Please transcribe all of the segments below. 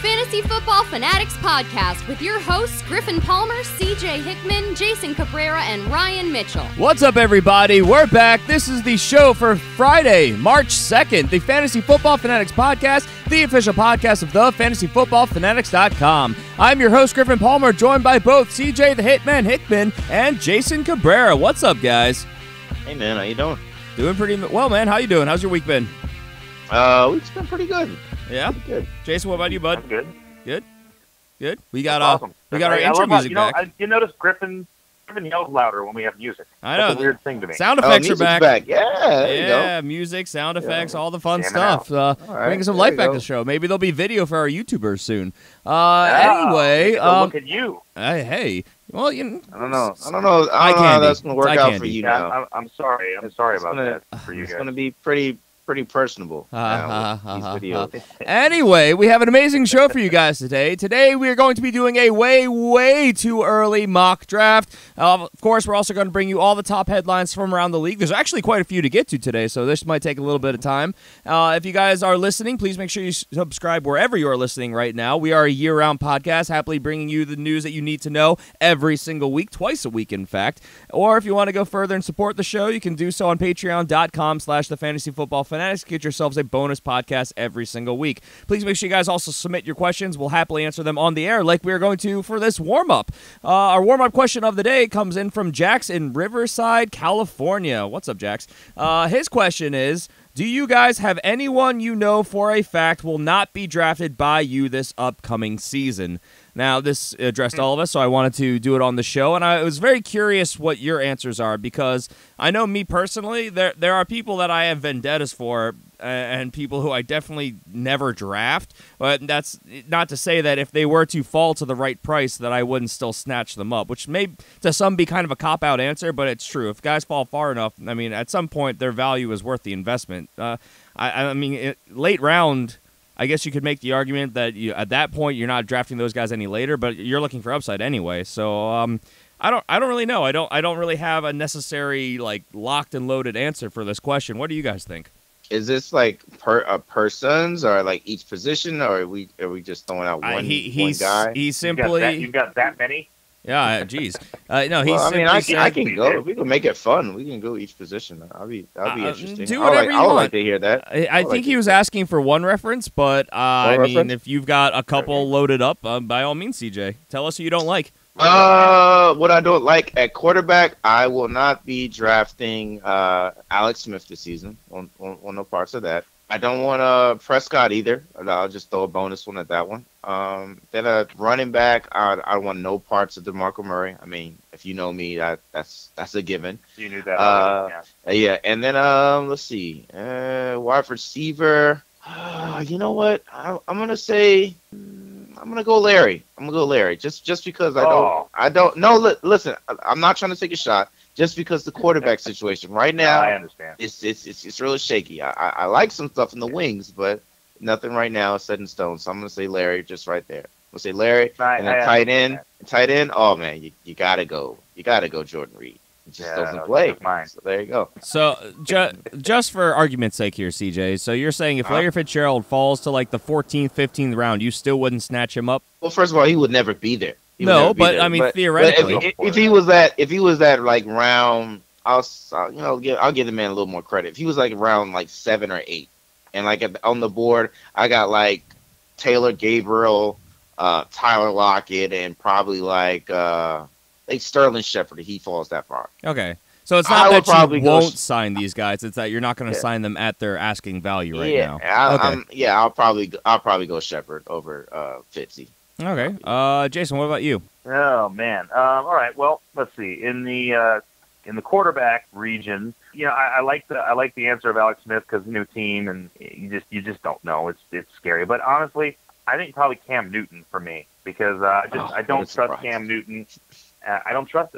Fantasy Football Fanatics podcast with your hosts Griffin Palmer, CJ Hickman, Jason Cabrera, and Ryan Mitchell. What's up, everybody? We're back. This is the show for Friday, March 2nd, the Fantasy Football Fanatics podcast, the official podcast of the fantasyfootballfanatics.com. I'm your host, Griffin Palmer, joined by both CJ the Hitman Hickman and Jason Cabrera. What's up, guys? Hey, man. How you doing? Doing pretty well, man. How you doing? How's your week been? Week's been pretty good. Yeah? Pretty good. Jason, what about you, bud? I'm good. Good? We got awesome. our intro music back. You notice Griffin yells louder when we have music. I know. That's a weird thing to me. Sound effects are back. Yeah, there you go. Music, sound effects, all the fun Jamming stuff. Bringing some life back to the show. Maybe there'll be video for our YouTubers soon. Anyway, look at you. Hey, well, I don't know how that's going to work out for you now. I'm sorry. I'm sorry about that for you guys. It's going to be pretty personable. These videos. Anyway, we have an amazing show for you guys today. Today we are going to be doing a way too early mock draft. Of course, we're also going to bring you all the top headlines from around the league. There's actually quite a few to get to today, so this might take a little bit of time. If you guys are listening, please make sure you subscribe wherever you are listening right now. We are a year-round podcast, happily bringing you the news that you need to know every single week, twice a week, in fact. Or if you want to go further and support the show, you can do so on patreon.com/thefantasyfootballfanatics. Get yourselves a bonus podcast every single week. Please make sure you guys also submit your questions. We'll happily answer them on the air like we are going to for this warm-up. Our warm-up question of the day comes in from Jax in Riverside, California. What's up, Jax? His question is, do you guys have anyone you know for a fact will not be drafted by you this upcoming season? Now, this addressed all of us, so I wanted to do it on the show, and I was very curious what your answers are, because I know me personally, there are people that I have vendettas for, and people who I definitely never draft, but that's not to say that if they were to fall to the right price that I wouldn't still snatch them up, which may to some be kind of a cop-out answer, but it's true. If guys fall far enough, I mean, at some point their value is worth the investment. Late round, I guess you could make the argument that at that point you're not drafting those guys any later, but you're looking for upside anyway. So I don't really know. I don't really have a necessary locked and loaded answer for this question. What do you guys think? Is this like persons or like each position, or are we just throwing out one guy? He's simply you've got that many. Yeah, geez. No, well, I can go. We can make it fun. We can go each position. That'll be interesting. Do whatever you want. I would like to hear that. I think he was asking for one reference, but mean, if you've got a couple loaded up, by all means, CJ, tell us who you don't like. What I don't like at quarterback, I will not be drafting Alex Smith this season. On no parts of that. I don't want Prescott either. I'll just throw a bonus one at that one. Then a running back, I want no parts of DeMarco Murray. I mean, if you know me, that's a given. You knew that already, yeah. And then let's see, wide receiver. You know what? I'm gonna say. I'm gonna go Larry. Just because I don't. No, listen. I'm not trying to take a shot. Just because the quarterback situation right now, I understand. It's really shaky. I like some stuff in the wings, but nothing right now is set in stone. So I'm gonna say Larry, just right there. I'm gonna say Larry, and then tight end. Oh man, you gotta go. You gotta go Jordan Reed. He just doesn't play. So there you go. So just for argument's sake here, CJ. So you're saying if Larry Fitzgerald falls to like the 14th, 15th round, you still wouldn't snatch him up? Well, first of all, he would never be there. I mean, theoretically, but if he was that like round, I'll give the man a little more credit. If he was like around like 7 or 8, and like on the board, I got like Taylor Gabriel, Tyler Lockett, and probably like Sterling Shepard. If he falls that far. Okay. So it's not that you won't sign these guys; it's that you're not going to sign them at their asking value right now. I'll probably go Shepard over Fitzy. Okay. Jason, what about you? Oh man. All right. Well, let's see. In the quarterback region, I like the answer of Alex Smith because new team, and you just don't know. It's scary. But honestly, I think probably Cam Newton for me because I don't trust Cam Newton. I don't trust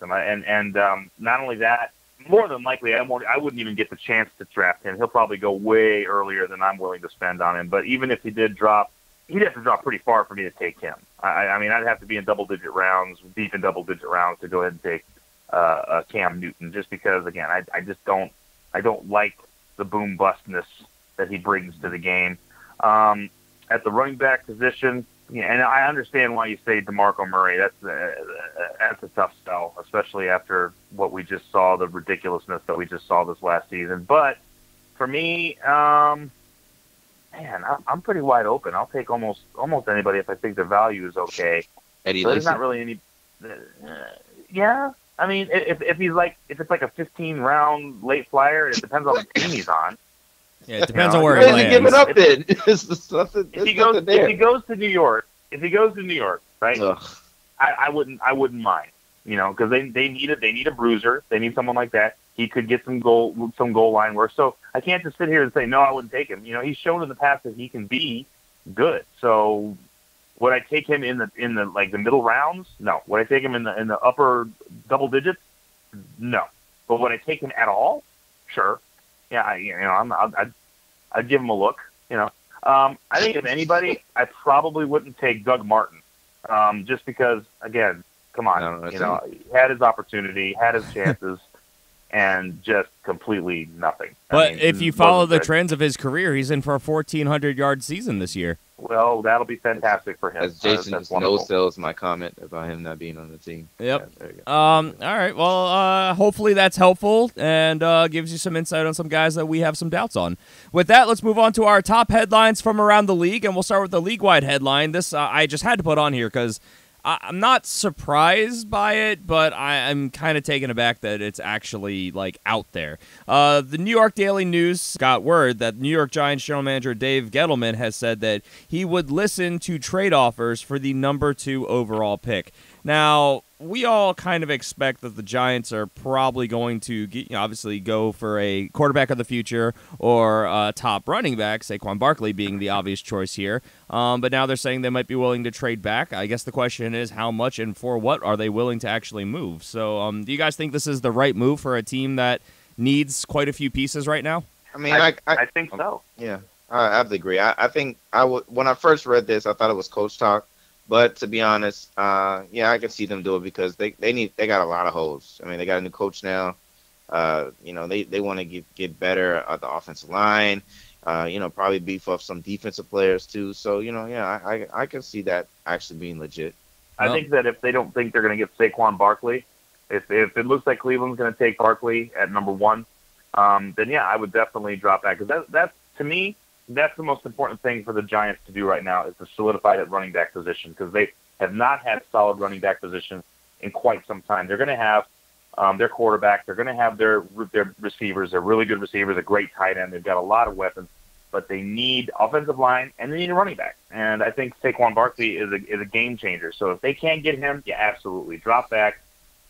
him. And not only that, more than likely, I wouldn't even get the chance to draft him. He'll probably go way earlier than I'm willing to spend on him. But even if he did drop, he'd have to drop pretty far for me to take him. I mean, I'd have to be in double-digit rounds, deep in double-digit rounds, to go ahead and take Cam Newton, just because, again, I just don't like the boom-bustness that he brings to the game. at the running back position, yeah, and I understand why you say DeMarco Murray. That's a tough sell, especially after what we just saw, the ridiculousness that we just saw this last season. But for me, man, I'm pretty wide open. I'll take almost anybody if I think the value is okay. Eddie There's Lacy. not really any. Yeah, I mean, if it's like a 15-round late flyer, it depends on the team he's on. Yeah, it depends on Why where he is he giving lands. up then? If he goes to New York, right? Ugh. I wouldn't mind, because they need a bruiser. They need someone like that. He could get some goal line work. So I can't just sit here and say no, I wouldn't take him. He's shown in the past that he can be good. So would I take him in the like the middle rounds? No. Would I take him in the upper double digits? No. But would I take him at all? Sure. Yeah, I'd give him a look. I think if anybody, I probably wouldn't take Doug Martin, just because, again, come on, he had his opportunity, had his chances, and just completely nothing. But if you follow the trends of his career, he's in for a 1,400-yard season this year. Well, that'll be fantastic for him. As Jason That's just no-sells my comment about him not being on the team. Yep. Yeah, there you go. All right. Well, hopefully that's helpful and gives you some insight on some guys that we have some doubts on. With that, let's move on to our top headlines from around the league, and we'll start with the league-wide headline. This I just had to put on here because I'm not surprised by it, but I'm kind of taken aback that it's actually out there. The New York Daily News got word that New York Giants general manager Dave Gettleman has said that he would listen to trade offers for the number 2 overall pick. Now, we all kind of expect that the Giants are probably going to obviously go for a quarterback of the future or a top running back, Saquon Barkley being the obvious choice here. But now they're saying they might be willing to trade back. I guess the question is how much and for what are they willing to actually move? So do you guys think this is the right move for a team that needs quite a few pieces right now? I mean, I think so. Yeah, I have to agree. I think when I first read this, I thought it was coach talk. But to be honest, I can see them do it because they got a lot of holes. I mean, they got a new coach now. They want to get better at the offensive line. Probably beef up some defensive players too. So I can see that actually being legit. I think that if they don't think they're going to get Saquon Barkley, if it looks like Cleveland's going to take Barkley at number 1, then yeah, I would definitely drop back because that's to me. That's the most important thing for the Giants to do right now is to solidify that running back position because they have not had solid running back position in quite some time. They're going to have their quarterback. They're going to have their receivers. They're really good receivers, a great tight end. They've got a lot of weapons, but they need offensive line and they need a running back. And I think Saquon Barkley is a game changer. So if they can't get him, yeah, absolutely. Drop back,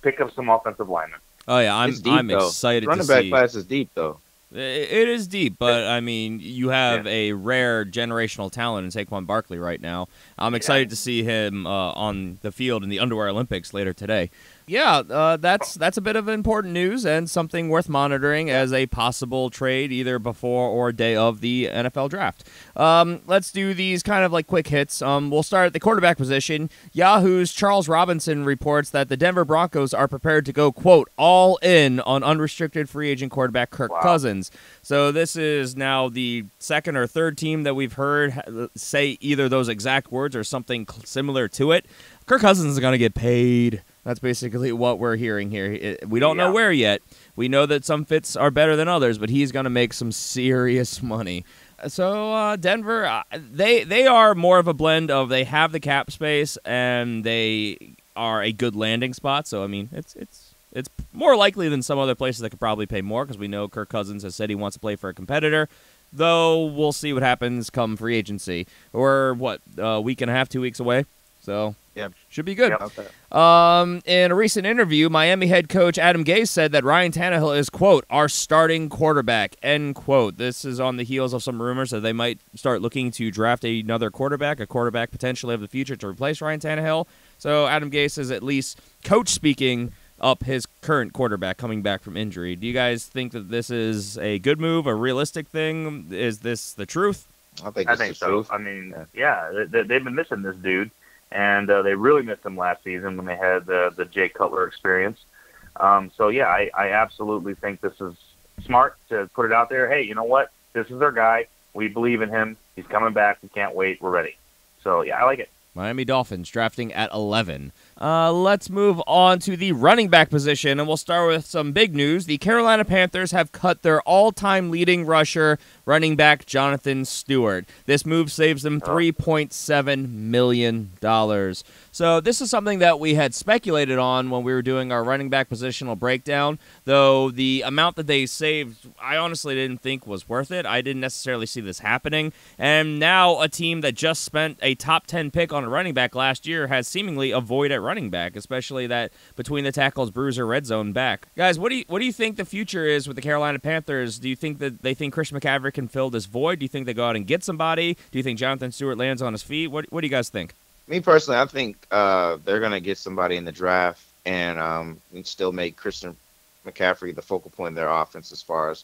pick up some offensive linemen. Oh, yeah, I'm excited to see. Running back class is deep, though. It is deep, but, I mean, you have a rare generational talent in Saquon Barkley right now. I'm excited to see him on the field in the Underwear Olympics later today. Yeah, that's a bit of important news and something worth monitoring as a possible trade either before or day of the NFL draft. Let's do these kind of quick hits. We'll start at the quarterback position. Yahoo's Charles Robinson reports that the Denver Broncos are prepared to go, quote, all in on unrestricted free agent quarterback Kirk Cousins. So this is now the second or third team that we've heard say either those exact words or something similar to it. Kirk Cousins is going to get paid. That's basically what we're hearing here. We don't know where yet. We know that some fits are better than others, but he's going to make some serious money. So Denver, they are more of a blend of they have the cap space and they are a good landing spot. So I mean, it's more likely than some other places that could probably pay more because we know Kirk Cousins has said he wants to play for a competitor. Though we'll see what happens come free agency. We're a week and a half, 2 weeks away. So should be good. In a recent interview, Miami head coach Adam Gase said that Ryan Tannehill is, quote, our starting quarterback, end quote. This is on the heels of some rumors that they might start looking to draft another quarterback, a quarterback potentially of the future to replace Ryan Tannehill. So Adam Gase is at least coach speaking up his current quarterback coming back from injury. Do you guys think that this is a good move, a realistic thing? Is this the truth? I think so. Truth. I mean, they've been missing this dude. And they really missed him last season when they had the Jay Cutler experience. I absolutely think this is smart to put it out there. Hey, you know what? This is our guy. We believe in him. He's coming back. We can't wait. We're ready. So, yeah, I like it. Miami Dolphins drafting at 11. Let's move on to the running back position, and we'll start with some big news. The Carolina Panthers have cut their all-time leading rusher, running back Jonathan Stewart. This move saves them $3.7 million. So this is something that we had speculated on when we were doing our running back positional breakdown, though the amount that they saved, I honestly didn't think was worth it. I didn't necessarily see this happening. And now a team that just spent a top 10 pick on a running back last year has seemingly a void at running back, especially that between the tackles, bruiser, red zone back. Guys, what do you think the future is with the Carolina Panthers? Do you think that they think Christian McCaffrey can fill this void? Do you think they go out and get somebody? Do you think Jonathan Stewart lands on his feet? What do you guys think? Me personally, I think they're going to get somebody in the draft and still make Christian McCaffrey the focal point of their offense as far as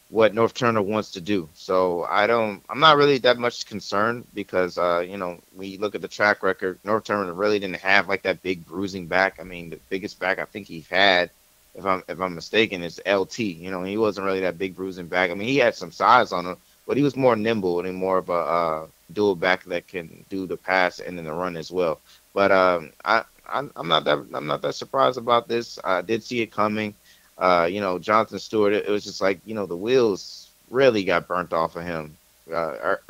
what North Turner wants to do. So I'm not really that much concerned because, when you look at the track record, North Turner really didn't have like that big bruising back. I mean, the biggest back I think he had, if I'm mistaken, is LT. He wasn't really that big bruising back. I mean, he had some size on him, but he was more nimble and more of a dual back that can do the pass and then the run as well. But I'm not that surprised about this. I did see it coming. Jonathan Stewart, it was just like, the wheels really got burnt off of him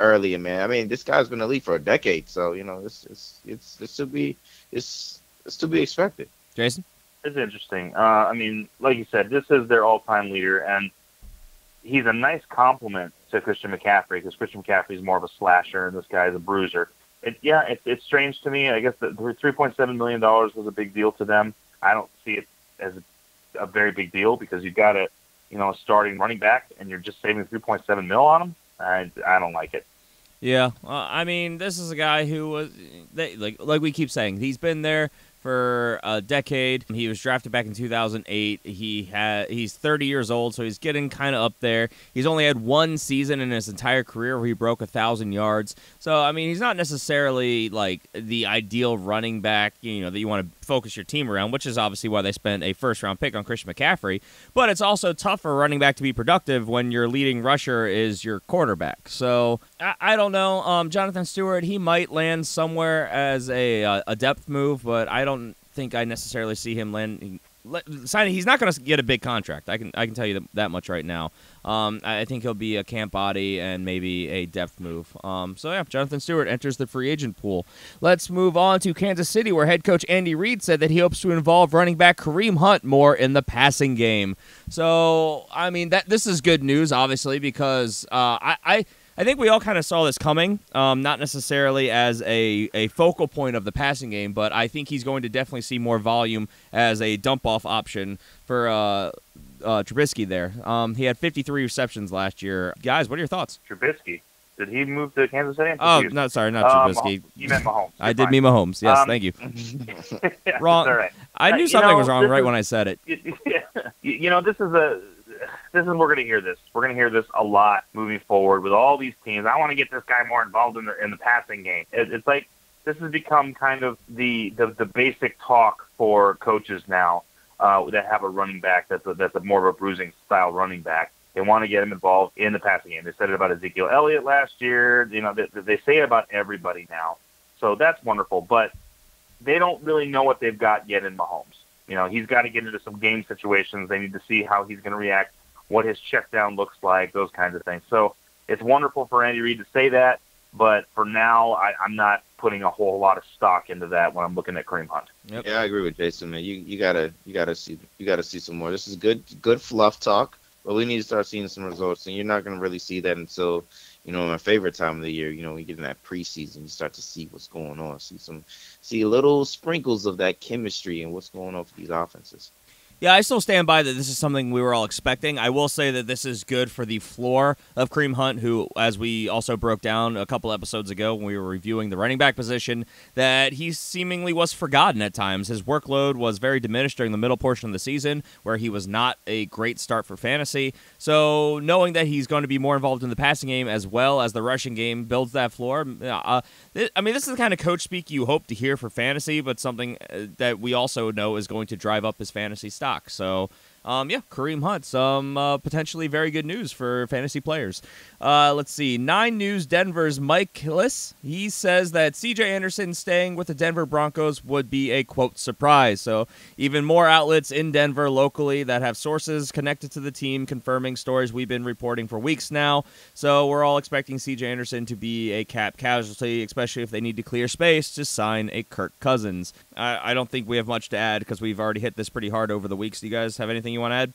early, man. I mean, this guy's been in the league for a decade, so it's to be expected. Jason? It's interesting. I mean, like you said, this is their all-time leader, and he's a nice compliment to Christian McCaffrey because Christian McCaffrey is more of a slasher, and this guy is a bruiser. It's strange to me. I guess the $3.7 million was a big deal to them. I don't see it as a very big deal because you've got a starting running back, and you're just saving $3.7 million on him. I don't like it. Yeah, I mean, this is a guy who was like we keep saying, he's been there for a decade. He was drafted back in 2008. He's 30 years old, so he's getting kind of up there. He's only had one season in his entire career where he broke 1,000 yards. So, I mean, he's not necessarily like the ideal running back, that you want to focus your team around, which is obviously why they spent a first-round pick on Christian McCaffrey. But it's also tough for a running back to be productive when your leading rusher is your quarterback. So, I don't know. Jonathan Stewart, he might land somewhere as a depth move, but I don't think I necessarily see him signing. He's not going to get a big contract. I can tell you that much right now. I think he'll be a camp body and maybe a depth move. Jonathan Stewart enters the free agent pool. Let's move on to Kansas City, where head coach Andy Reid said that he hopes to involve running back Kareem Hunt more in the passing game. So, I mean, this is good news, obviously, because I think we all kind of saw this coming, not necessarily as a focal point of the passing game, but I think he's going to definitely see more volume as a dump-off option for Trubisky there. He had 53 receptions last year. Guys, what are your thoughts? Trubisky. Did he move to Kansas City? Oh, no, sorry, not Trubisky. You meant Mahomes. I did mean Mahomes. Yes, thank you. Yeah, wrong. All right. I knew something was wrong right when I said it. We're going to hear this. We're going to hear this a lot moving forward with all these teams. I want to get this guy more involved in the passing game. It's like this has become kind of the basic talk for coaches now that have a running back that's a more of a bruising style running back. They want to get him involved in the passing game. They said it about Ezekiel Elliott last year. They say it about everybody now. So that's wonderful. But they don't really know what they've got yet in Mahomes. He's got to get into some game situations. They need to see how he's going to react, what his check down looks like, those kinds of things. So it's wonderful for Andy Reid to say that, but for now, I'm not putting a whole lot of stock into that when I'm looking at Kareem Hunt. Yep. Yeah, I agree with Jason, man. You gotta see some more. This is good fluff talk, but we need to start seeing some results, and you're not gonna really see that until my favorite time of the year. We get in that preseason, you start to see what's going on, see little sprinkles of that chemistry and what's going on for these offenses. Yeah, I still stand by that this is something we were all expecting. I will say that this is good for the floor of Kareem Hunt, who, as we also broke down a couple episodes ago when we were reviewing the running back position, that he seemingly was forgotten at times. His workload was very diminished during the middle portion of the season, where he was not a great start for fantasy. So knowing that he's going to be more involved in the passing game as well as the rushing game builds that floor. This is the kind of coach speak you hope to hear for fantasy, but something that we also know is going to drive up his fantasy stock. So Kareem Hunt, some potentially very good news for fantasy players. Let's see. 9 News Denver's Mike Hillis, he says that C.J. Anderson staying with the Denver Broncos would be a, quote, surprise. So even more outlets in Denver locally that have sources connected to the team confirming stories we've been reporting for weeks now. So we're all expecting C.J. Anderson to be a cap casualty, especially if they need to clear space to sign a Kirk Cousins. I don't think we have much to add because we've already hit this pretty hard over the weeks. Do you guys have anything you want to add?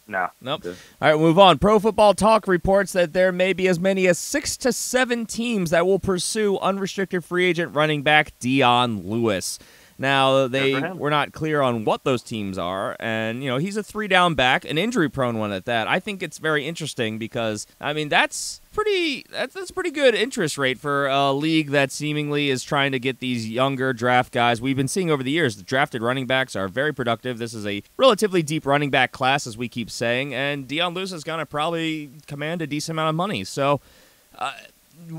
No. Nope. Okay. All right, we'll move on. Pro Football Talk reports that there may be as many as 6 to 7 teams that will pursue unrestricted free agent running back Dion Lewis. Now, they were not clear on what those teams are, and, he's a 3-down back, an injury-prone one at that. I think it's very interesting because, that's a pretty good interest rate for a league that seemingly is trying to get these younger draft guys. We've been seeing over the years, the drafted running backs are very productive. This is a relatively deep running back class, as we keep saying, and Dion Lewis is going to probably command a decent amount of money. So,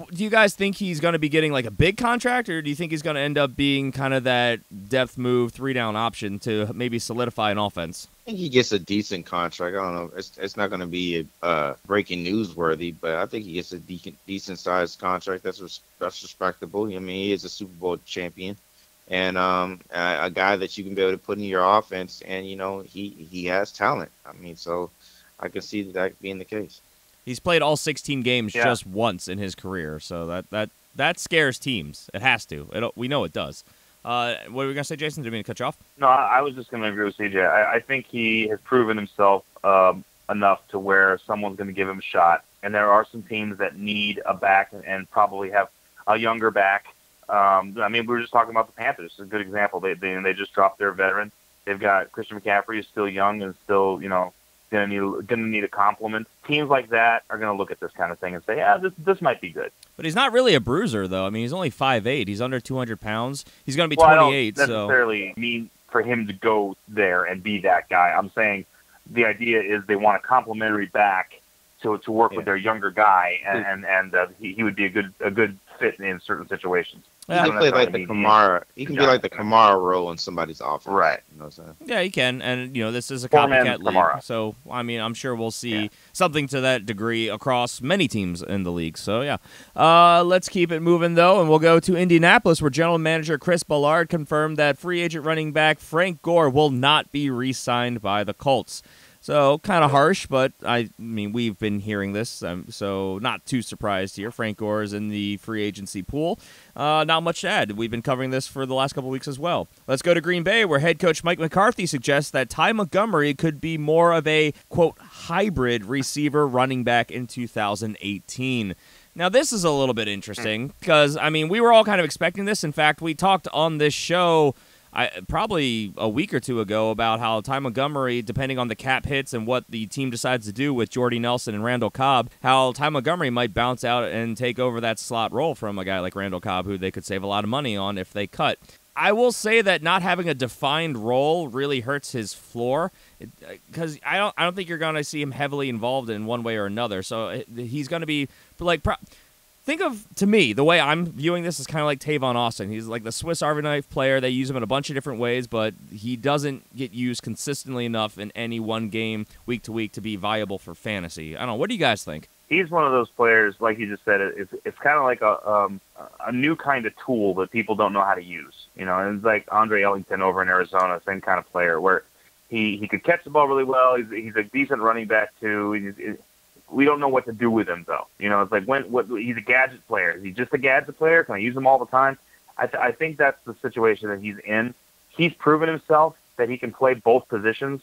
do you guys think he's going to be getting like a big contract, or do you think he's going to end up being kind of that depth move 3-down option to maybe solidify an offense? I think he gets a decent contract. I don't know. It's not going to be breaking news worthy, but I think he gets a decent sized contract. That's respectable. He is a Super Bowl champion, and a guy that you can be able to put in your offense, and he has talent. So I can see that being the case. He's played all 16 games just once in his career, so that scares teams. It has to. We know it does. What were we going to say, Jason? Did we cut you off? No, I was just going to agree with CJ. I think he has proven himself enough to where someone's going to give him a shot, and there are some teams that need a back and probably have a younger back. We were just talking about the Panthers. It's a good example. They just dropped their veteran. They've got Christian McCaffrey, who's still young and still, going to need a compliment. Teams like that are going to look at this kind of thing and say, this might be good. But he's not really a bruiser, though. He's only 5'8". He's under 200 pounds. He's going to be 28. I don't necessarily mean for him to go there and be that guy. I'm saying the idea is they want a complimentary back to work with their younger guy, and he would be a good fit in certain situations. He can play like the Kamara. He can be like the Kamara role in somebody's offense. Right. You know what I'm saying? Yeah, he can. And, this is a copycat league. Kamara. So, I'm sure we'll see something to that degree across many teams in the league. So, yeah. Let's keep it moving, though, and we'll go to Indianapolis, where general manager Chris Ballard confirmed that free agent running back Frank Gore will not be re-signed by the Colts. So, kind of harsh, but, we've been hearing this, so not too surprised here. Frank Gore is in the free agency pool. Not much to add. We've been covering this for the last couple weeks as well. Let's go to Green Bay, where head coach Mike McCarthy suggests that Ty Montgomery could be more of a, quote, hybrid receiver running back in 2018. Now, this is a little bit interesting because, we were all kind of expecting this. In fact, we talked on this show probably a week or two ago about how Ty Montgomery, depending on the cap hits and what the team decides to do with Jordy Nelson and Randall Cobb, how Ty Montgomery might bounce out and take over that slot role from a guy like Randall Cobb, who they could save a lot of money on if they cut. I will say that not having a defined role really hurts his floor because I don't think you're going to see him heavily involved in one way or another. So he's going to be like think of, to me, the way I'm viewing this is kind of like Tavon Austin. He's like the Swiss Army knife player. They use him in a bunch of different ways, but he doesn't get used consistently enough in any one game week to week to be viable for fantasy. I don't know. What do you guys think? He's one of those players, like you just said, it's kind of like a new kind of tool that people don't know how to use. And it's like Andre Ellington over in Arizona, same kind of player, where he could catch the ball really well. He's a decent running back, too. We don't know what to do with him, though. It's like he's a gadget player. Is he just a gadget player? Can I use him all the time? I think that's the situation that he's in. He's proven himself that he can play both positions.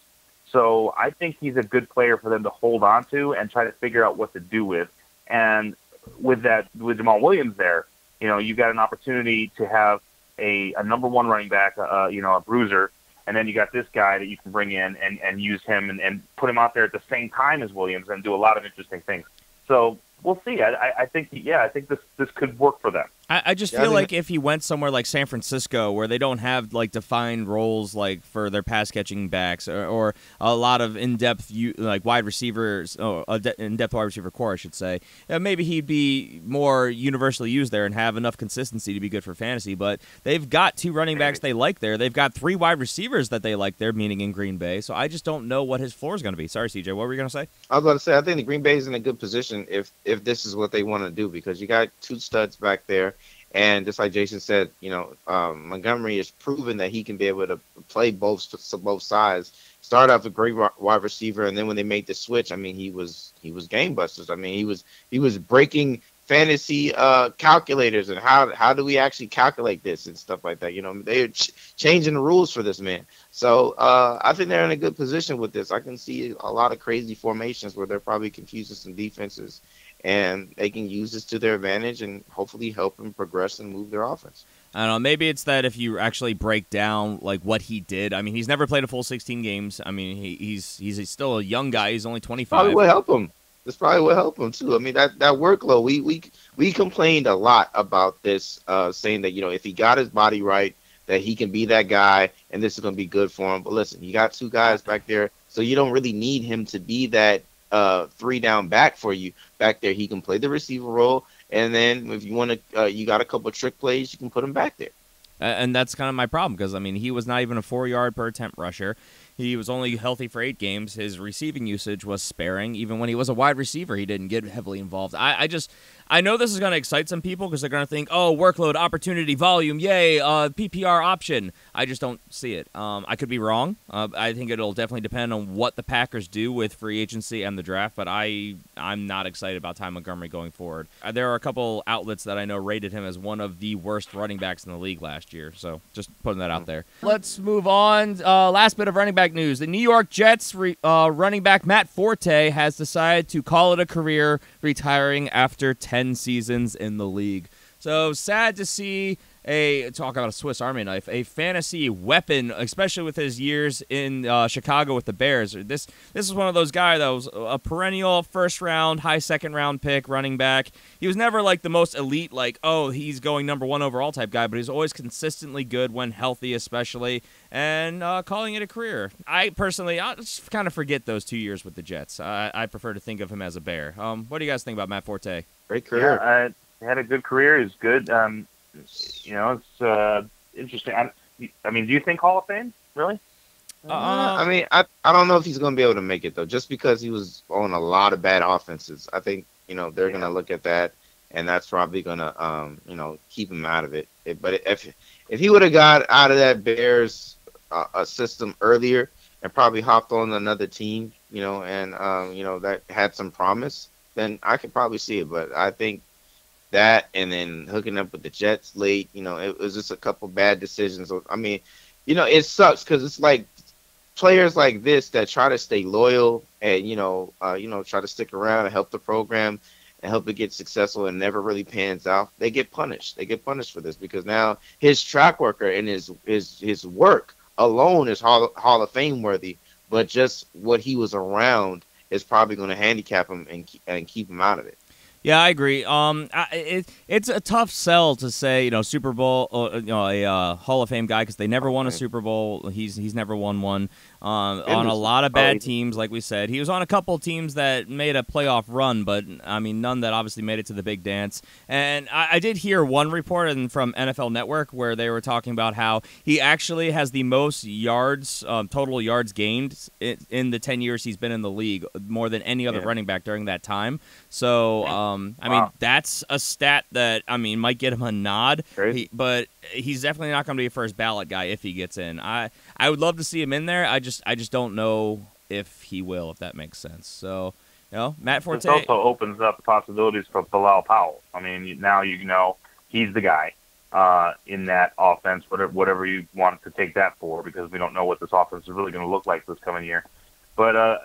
So I think he's a good player for them to hold on to and try to figure out what to do with. And with Jamal Williams there, you got an opportunity to have a number one running back, a bruiser, and then you got this guy that you can bring in and use him and put him out there at the same time as Williams and do a lot of interesting things. So we'll see. I think this could work for them. I just feel like if he went somewhere like San Francisco where they don't have like defined roles like for their pass catching backs or a lot of in-depth like wide receivers, in-depth wide receiver core, I should say, maybe he'd be more universally used there and have enough consistency to be good for fantasy. But they've got 2 running backs they like there. They've got 3 wide receivers that they like there, meaning in Green Bay. So I just don't know what his floor is going to be. Sorry, CJ, what were you going to say? I was about to say, I think the Green Bay is in a good position if this is what they want to do, because you got 2 studs back there. And just like Jason said, Montgomery has proven that he can be able to play both sides. Started off a great wide receiver, and then when they made the switch, I mean, he was game busters. I mean, he was breaking fantasy calculators and how do we actually calculate this and stuff like that. They're changing the rules for this man. So I think they're in a good position with this. I can see a lot of crazy formations where they're probably confusing some defenses, and they can use this to their advantage and hopefully help them progress and move their offense. I don't know. Maybe it's that if you actually break down like what he did. I mean, he's never played a full 16 games. I mean, he's still a young guy. He's only 25. Probably will help him. This probably will help him too. I mean, that workload. We complained a lot about this, saying that if he got his body right, that he can be that guy, and this is going to be good for him. But listen, you got 2 guys back there, so you don't really need him to be that 3-down back for you back there. He can play the receiver role, and then if you want to, you got a couple of trick plays, you can put him back there. And that's kind of my problem, because I mean, he was not even a 4-yard per attempt rusher. He was only healthy for 8 games. His receiving usage was sparing. Even when he was a wide receiver, he didn't get heavily involved. I know this is going to excite some people because they're going to think, oh, workload, opportunity, volume, yay, PPR option. I just don't see it. I could be wrong. I think it'll definitely depend on what the Packers do with free agency and the draft, but I'm not excited about Ty Montgomery going forward. There are a couple outlets that I know rated him as one of the worst running backs in the league last year, so just putting that out there. Let's move on. Last bit of running back news. The New York Jets running back Matt Forte has decided to call it a career, retiring after 10 seasons in the league. So sad to see talk about a Swiss Army knife, a fantasy weapon, especially with his years in Chicago with the Bears. This is one of those guys that was a perennial first-round, high second-round pick running back. He was never like the most elite, like, oh, he's going number 1 overall type guy, but he's always consistently good when healthy, especially, and calling it a career. I personally, I'll just kind of forget those 2 years with the Jets. I prefer to think of him as a Bear. What do you guys think about Matt Forte? Great career. Yeah, he had a good career. He's good. It's interesting. I mean, do you think Hall of Fame? Really? I mean, I don't know if he's going to be able to make it, though, just because he was on a lot of bad offenses. I think, they're going to look at that, and that's probably going to, keep him out of it. But if he would have got out of that Bears system earlier and probably hopped on another team, and, that had some promise, then I could probably see it. But I think that, and then hooking up with the Jets late, it was just a couple bad decisions. I mean, it sucks because it's like players like this that try to stay loyal and, try to stick around and help the program and help it get successful and never really pans out. They get punished. They get punished for this because now his track record and his work alone is Hall of Fame worthy, but just what he was around is probably going to handicap him and keep him out of it. Yeah, I agree. It's a tough sell to say, Super Bowl, a Hall of Fame guy, because they never won a Super Bowl. He's never won one. On a lot of bad teams, like we said. He was on a couple teams that made a playoff run, but, I mean, none that obviously made it to the big dance. And I did hear one report from NFL Network where they were talking about how he actually has the most yards, total yards gained in the 10 years he's been in the league, more than any other running back during that time. So, I mean, that's a stat that, might get him a nod, but he's definitely not going to be a first ballot guy if he gets in. I would love to see him in there. I just don't know if he will, if that makes sense. So, Matt Forte. This also opens up possibilities for Bilal Powell. I mean, now he's the guy in that offense, whatever you want to take that for, because we don't know what this offense is really going to look like this coming year. But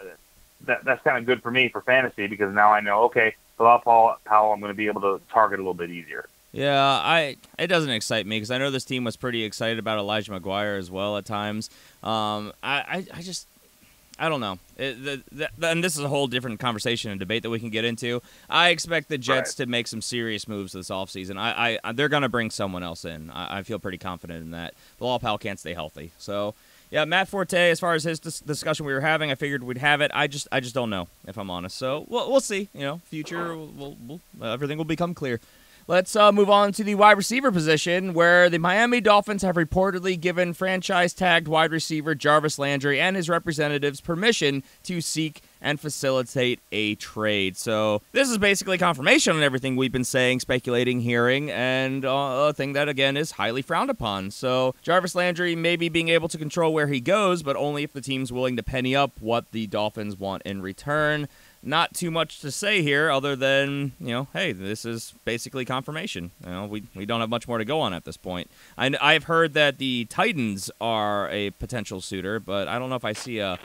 that's kind of good for me for fantasy, because now I know, okay, Bilal Powell, I'm going to be able to target a little bit easier. Yeah, it doesn't excite me because I know this team was pretty excited about Elijah McGuire as well at times. I I don't know. And this is a whole different conversation and debate that we can get into. I expect the Jets to make some serious moves this offseason. They're going to bring someone else in. I feel pretty confident in that. Bilal Powell can't stay healthy. So, yeah, Matt Forte, as far as his discussion we were having, I figured we'd have it. I just don't know, if I'm honest. So, we'll see. Future, everything will become clear. Let's move on to the wide receiver position, where the Miami Dolphins have reportedly given franchise-tagged wide receiver Jarvis Landry and his representatives permission to seek and facilitate a trade. So this is basically confirmation on everything we've been saying, speculating, hearing, and a thing that, again, is highly frowned upon. So Jarvis Landry maybe being able to control where he goes, but only if the team's willing to penny up what the Dolphins want in return. Not too much to say here other than, hey, this is basically confirmation. We don't have much more to go on at this point. I've heard that the Titans are a potential suitor, but I don't know if I see a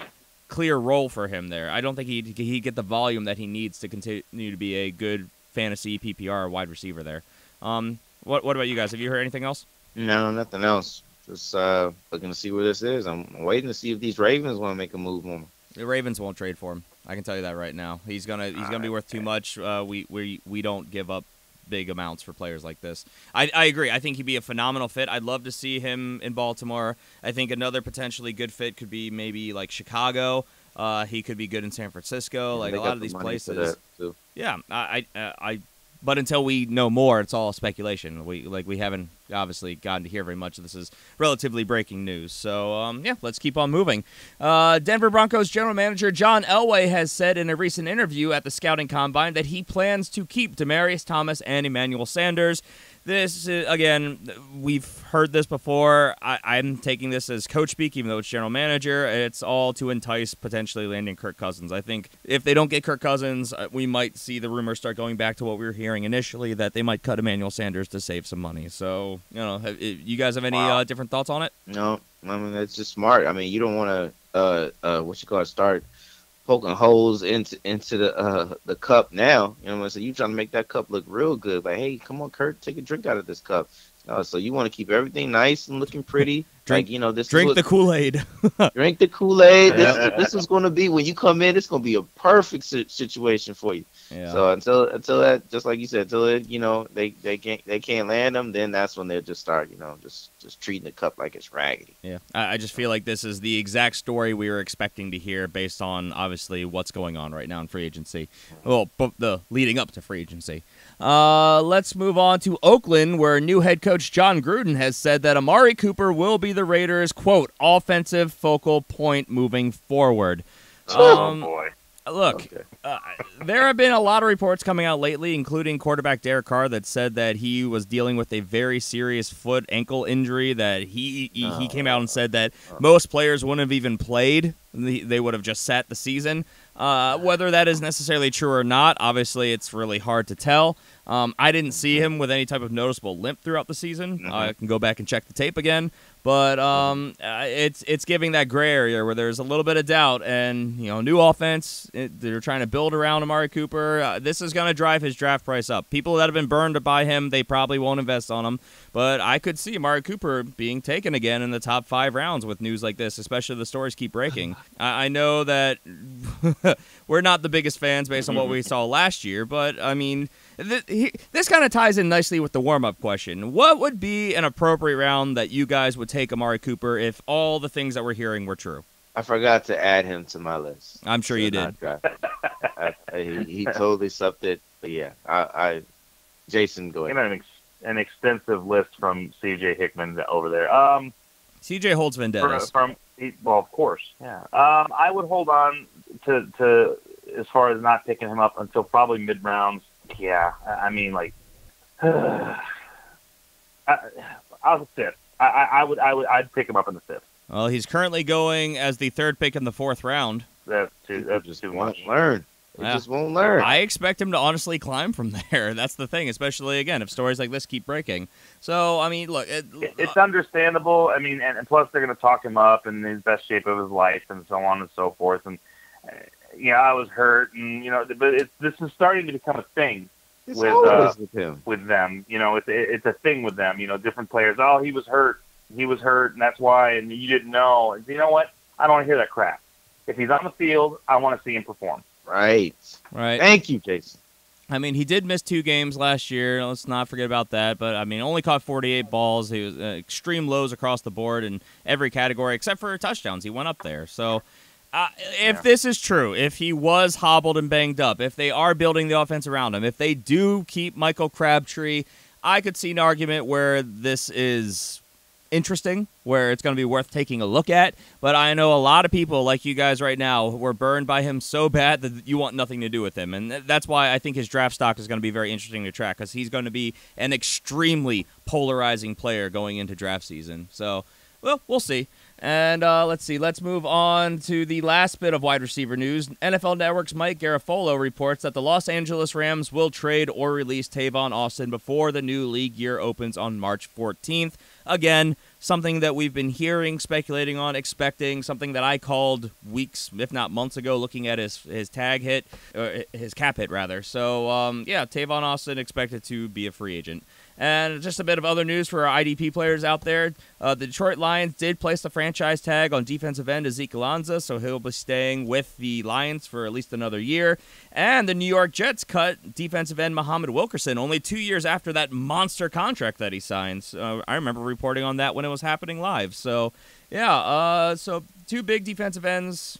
clear role for him there. I don't think he'd get the volume that he needs to continue to be a good fantasy PPR wide receiver there. What about you guys? Have you heard anything else? No, nothing else. Just looking to see where this is. I'm waiting to see if these Ravens want to make a move on him. The Ravens won't trade for him. I can tell you that right now. He's gonna be worth too much. We don't give up big amounts for players like this. I agree. I think he'd be a phenomenal fit. I'd love to see him in Baltimore. I think another potentially good fit could be maybe like Chicago. He could be good in San Francisco. Like a lot of these places. Yeah. But until we know more, it's all speculation. We haven't obviously gotten to hear very much. This is relatively breaking news. So, let's keep on moving. Denver Broncos general manager John Elway has said in a recent interview at the Scouting Combine that he plans to keep Demaryius Thomas and Emmanuel Sanders. This, again, we've heard this before. I'm taking this as coach speak, even though it's general manager. It's all to entice potentially landing Kirk Cousins. I think if they don't get Kirk Cousins, we might see the rumors start going back to what we were hearing initially, that they might cut Emmanuel Sanders to save some money. So, you guys have any different thoughts on it? No, I mean, that's just smart. I mean, you don't want to, start poking holes into the cup now. So you trying to make that cup look real good. Like, hey, come on, Kurt, take a drink out of this cup. So you want to keep everything nice and looking pretty. Drink the Kool-Aid. Drink the Kool-Aid. This is going to be, when you come in, it's going to be a perfect situation for you. Yeah. So until that, just like you said, until they can't land them, then that's when they'll just start, just treating the cup like it's raggedy. Yeah, I just feel like this is the exact story we were expecting to hear based on obviously what's going on right now in free agency. Well, the leading up to free agency. Let's move on to Oakland, where new head coach John Gruden has said that Amari Cooper will be the Raiders' quote offensive focal point moving forward. Oh boy. Look, there have been a lot of reports coming out lately, including quarterback Derek Carr, that said that he was dealing with a very serious ankle injury, that he came out and said that most players wouldn't have even played. They would have just sat the season. Whether that is necessarily true or not, obviously it's really hard to tell. I didn't see him with any type of noticeable limp throughout the season. I can go back and check the tape again. But it's giving that gray area where there's a little bit of doubt. And, new offense, they're trying to build around Amari Cooper. This is going to drive his draft price up. People that have been burned by him, they probably won't invest on him. But I could see Amari Cooper being taken again in the top 5 rounds with news like this, especially the stories keep breaking. I know that we're not the biggest fans based on what we saw last year, but, I mean, this kind of ties in nicely with the warm-up question. What would be an appropriate round that you guys would take Amari Cooper if all the things that we're hearing were true? I forgot to add him to my list. I'm sure you did. He totally sucked it. But yeah, Jason, go ahead. An extensive list from CJ Hickman over there. CJ holds vendettas. Well, of course. Yeah. I would hold on to as far as not picking him up until probably mid-rounds. Yeah. I mean, like, I was a 5th. I'd pick him up in the 5th. Well, he's currently going as the 3rd pick in the 4th round. That's too much. Learn. He just won't learn. I expect him to honestly climb from there. That's the thing, especially, again, if stories like this keep breaking. So, I mean, look. It's understandable. I mean, and plus they're going to talk him up in his best shape of his life and so on and so forth. And, I was hurt. And, but this is starting to become a thing with them. It's a thing with them. Different players. Oh, he was hurt, and that's why, and you didn't know. And you know what? I don't want to hear that crap. If he's on the field, I want to see him perform. Right. Thank you, Jason. I mean, he did miss 2 games last year. Let's not forget about that. But, I mean, only caught 48 balls. He was extreme lows across the board in every category except for touchdowns. He went up there. So, if this is true, if he was hobbled and banged up, if they are building the offense around him, if they do keep Michael Crabtree, I could see an argument where this is interesting, where it's going to be worth taking a look at. But I know a lot of people like you guys right now were burned by him so bad that you want nothing to do with him. And that's why I think his draft stock is going to be very interesting to track, because he's going to be an extremely polarizing player going into draft season. So, well, we'll see. And let's see. Let's move on to the last bit of wide receiver news. NFL Network's Mike Garafolo reports that the Los Angeles Rams will trade or release Tavon Austin before the new league year opens on March 14th. Again, something that we've been hearing, speculating on, expecting, something that I called weeks, if not months ago, looking at his tag hit, or his cap hit, rather. So, yeah, Tavon Austin expected to be a free agent. And just a bit of other news for our IDP players out there. The Detroit Lions did place the franchise tag on defensive end Zeke Alonso, so he'll be staying with the Lions for at least another year. And the New York Jets cut defensive end Muhammad Wilkerson only 2 years after that monster contract that he signs. I remember reporting on that when it was happening live. So, yeah, so 2 big defensive ends.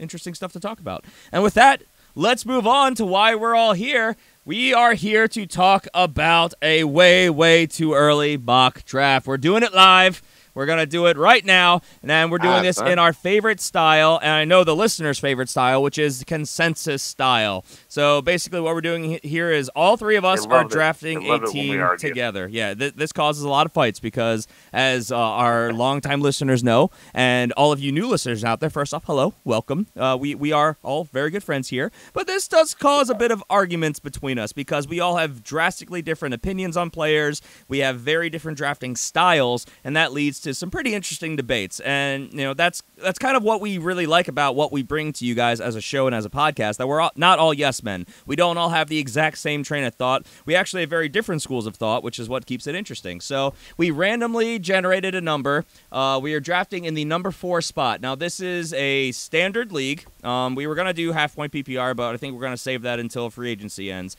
Interesting stuff to talk about. And with that, let's move on to why we're all here. We are here to talk about a way, way too early mock draft. We're doing it live. We're going to do it right now, and we're doing this in our favorite style, and I know the listeners' favorite style, which is consensus style. So basically what we're doing here is all 3 of us are drafting a team together. Yeah, this causes a lot of fights because, as our longtime listeners know, and all of you new listeners out there, first off, hello, welcome. We are all very good friends here, but this does cause a bit of arguments between us because we all have drastically different opinions on players. We have very different drafting styles, and that leads to some pretty interesting debates. And, you know, that's kind of what we really like about what we bring to you guys as a show and as a podcast, that we're not all yes men. We don't all have the exact same train of thought. We actually have very different schools of thought, which is what keeps it interesting. So we randomly generated a number. We are drafting in the number 4 spot. Now, this is a standard league. We were going to do half-point PPR, but I think we're going to save that until free agency ends.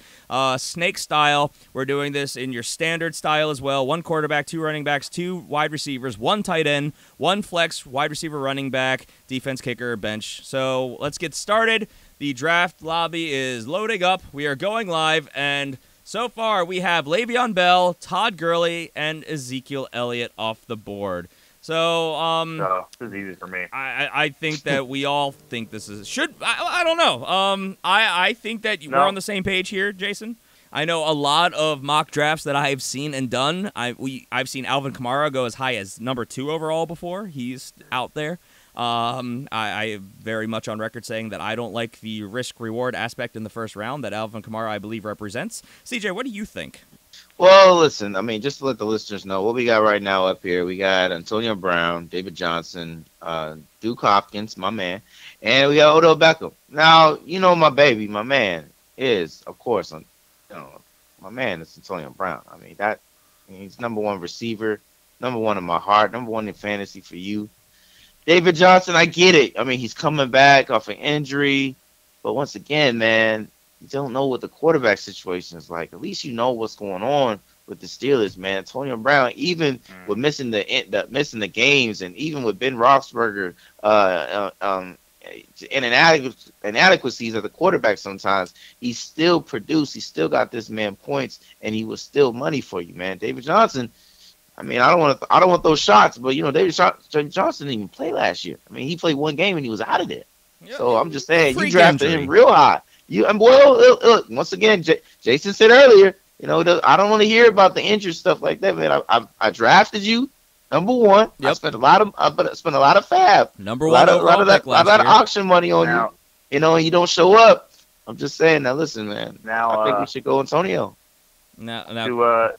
Snake style, we're doing this in your standard style as well. 1 quarterback, 2 running backs, 2 wide receivers, 1 tight end, 1 flex, wide receiver, running back, defense, kicker, bench. So let's get started. The draft lobby is loading up. We are going live, and so far we have Le'Veon Bell, Todd Gurley, and Ezekiel Elliott off the board. So, this is easy for me. I think that we all think this is I don't know. I think that we're on the same page here, Jason. I know a lot of mock drafts that I've seen and done. I've seen Alvin Kamara go as high as number 2 overall before. He's out there. I very much on record saying that I don't like the risk-reward aspect in the first round that Alvin Kamara, I believe, represents. CJ, what do you think? Well, listen, I mean, just to let the listeners know, what we got right now up here, we got Antonio Brown, David Johnson, Duke Hopkins, my man, and we got Odell Beckham. Now, you know my baby, my man is, of course, my man is Antonio Brown. I mean, he's number 1 receiver, number 1 in my heart, number 1 in fantasy for you. David Johnson, I get it. I mean, he's coming back off an injury, but once again, man, you don't know what the quarterback situation is like. At least you know what's going on with the Steelers, man. Antonio Brown, even with missing the games, and even with Ben Roethlisberger, inadequacies of the quarterback sometimes, he still produced. He still got this man points, and he was still money for you, man. David Johnson, I mean, I don't want those shots, but you know, David Johnson didn't even play last year. I mean, he played 1 game and he was out of there. Yeah, so I'm just saying, you drafted him real high. Look, once again, Jason said earlier, you know, I don't want to hear about the injured stuff like that, man. I drafted you number 1. Yep. I spent a lot of fab, number 1, a lot of auction money on you. You know, and you don't show up. I'm just saying. Now listen, man. I think we should go Antonio. To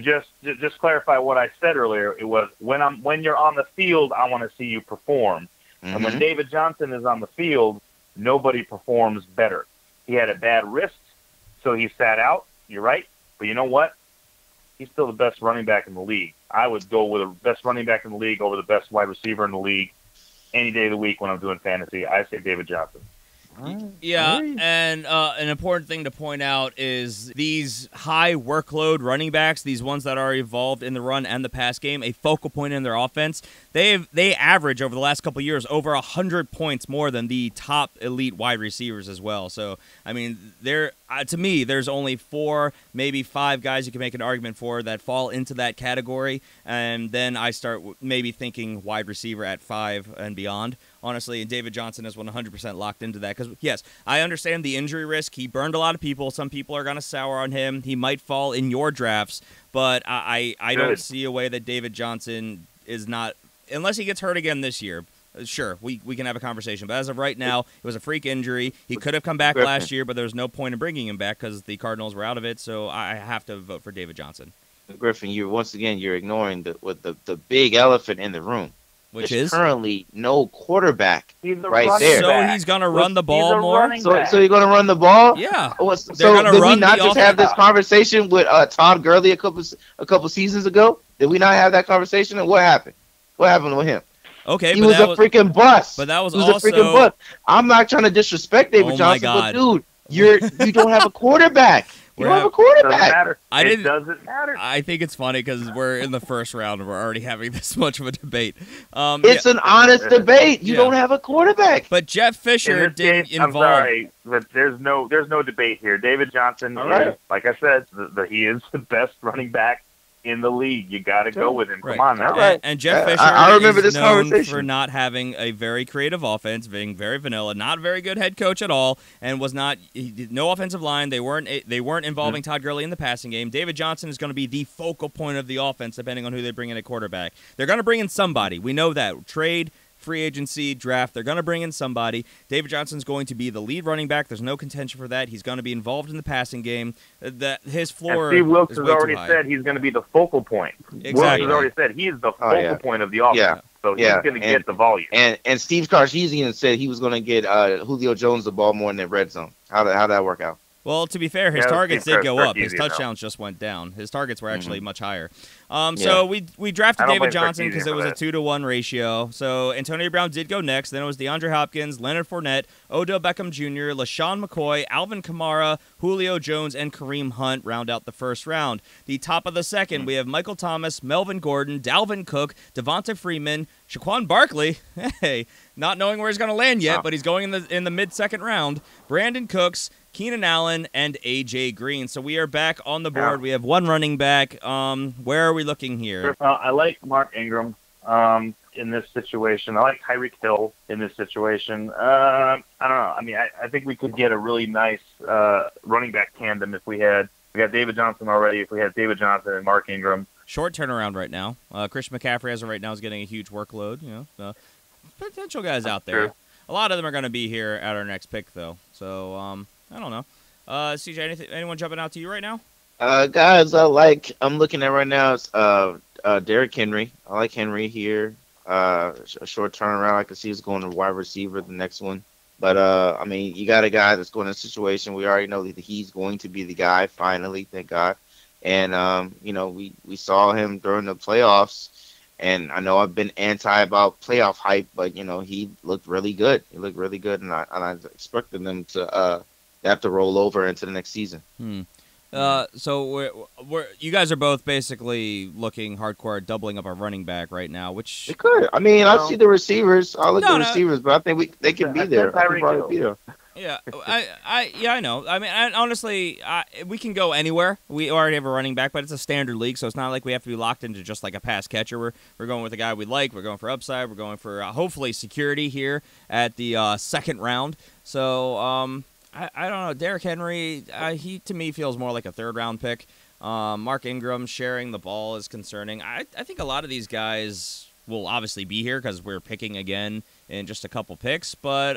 just clarify what I said earlier, it was when you're on the field, I want to see you perform. And when David Johnson is on the field, nobody performs better. He had a bad wrist, so he sat out. You're right. But you know what? He's still the best running back in the league. I would go with the best running back in the league over the best wide receiver in the league any day of the week when I'm doing fantasy. I say David Johnson. Yeah, and an important thing to point out is these high workload running backs, these ones that are involved in the run and the pass game, a focal point in their offense. They average over the last couple of years over 100 points more than the top elite wide receivers as well. So, I mean, to me, there's only 4, maybe 5 guys you can make an argument for that fall into that category, and then I start maybe thinking wide receiver at 5 and beyond. Honestly, and David Johnson is 100% locked into that because, yes, I understand the injury risk. He burned a lot of people. Some people are going to sour on him. He might fall in your drafts, but I don't see a way that David Johnson is not, unless he gets hurt again this year. Sure, we can have a conversation. But as of right now, it was a freak injury. He could have come back last year, but there was no point in bringing him back because the Cardinals were out of it, so I have to vote for David Johnson. Griffin, you're ignoring the big elephant in the room. Which There's is currently no quarterback He's a right running there. So back. he's going to run the ball more? So you're going to run the ball? Yeah. So gonna did we run not the just have this conversation with Todd Gurley a couple seasons ago? Did we not have that conversation? And what happened? What happened with him? Okay, He but was that a freaking bust. But that was he was also a freaking bust. I'm not trying to disrespect David Oh my Johnson, God. but dude, you don't have a quarterback. You We're don't have a Doesn't quarterback. matter. I It didn't- doesn't matter. I think it's funny because we're in the first round and we're already having this much of a debate. It's an honest debate. You Yeah. don't have a quarterback. But Jeff Fisher In this didn't case, I'm involve. sorry, but there's no debate here. David Johnson All right. is, like I said, he is the best running back in the league. You got to go with him. Right. Come on now. All right. And Jeff I- Fisher I remember is this known conversation. for not having a very creative offense, being very vanilla, not a very good head coach at all, and was not he did no offensive line. They weren't involving Todd Gurley in the passing game. David Johnson is going to be the focal point of the offense, depending on who they bring in at quarterback. They're going to bring in somebody. We know that. Trade, free agency, draft, they're going to bring in somebody. David Johnson's going to be the lead running back. There's no contention for that. He's going to be involved in the passing game. That his floor And Steve Wilkes is has way too already high. said he's going to be the focal point. Wilkes Exactly. has already said he's the focal point of the offense. Yeah. So he's Yeah. going to And- get the volume. And Steve Karshizian said he was going to get Julio Jones the ball more in the red zone. How'd that work out? Well, to be fair, his Yeah, targets Steve did go Kerr's up. His easy, though. touchdowns just went down. His targets were actually much higher. Yeah. So we drafted I don't David blame Johnson Kirk because it Easy was for a that. 2-to-1 ratio. So Antonio Brown did go next. Then it was DeAndre Hopkins, Leonard Fournette, Odell Beckham Jr., LaShawn McCoy, Alvin Kamara, Julio Jones, and Kareem Hunt round out the first round. The top of the second, we have Michael Thomas, Melvin Gordon, Dalvin Cook, Devonta Freeman, Shaquan Barkley, hey, not knowing where he's going to land yet, but he's going in the mid-second round, Brandon Cooks, Keenan Allen, and A.J. Green. So we are back on the board. Yeah. We have one running back. Where are we looking here? I like Mark Ingram in this situation. I like Tyreek Hill in this situation. I don't know. I mean, I think we could get a really nice running back tandem if we got David Johnson already. If we had David Johnson and Mark Ingram. Short turnaround right now. Christian McCaffrey, as of right now, is getting a huge workload. Potential guys out there. True. A lot of them are going to be here at our next pick, though. So, I don't know. CJ, anyone jumping out to you right now? Guys, I'm looking at right now is Derrick Henry. I like Henry here. A short turnaround. I can see he's going to wide receiver, the next one. But, I mean, you got a guy that's going in a situation. We already know that he's going to be the guy, finally, thank God. And, we saw him during the playoffs. And I know I've been anti about playoff hype, but, he looked really good. He looked really good, and I expected them to have to roll over into the next season. So you guys are both basically looking hardcore at doubling up our running back right now, which They could. I mean, I see the receivers. I look at the No. receivers, but I think they can be there. I think Tyreek probably Hill. be there. yeah, I know. I mean, honestly, we can go anywhere. We already have a running back, but it's a standard league, so it's not like we have to be locked into just like a pass catcher. We're going with a guy we like. We're going for upside. We're going for hopefully security here at the second round. So I don't know. Derrick Henry, he to me feels more like a third-round pick. Mark Ingram sharing the ball is concerning. I think a lot of these guys will obviously be here because we're picking again in just a couple picks. But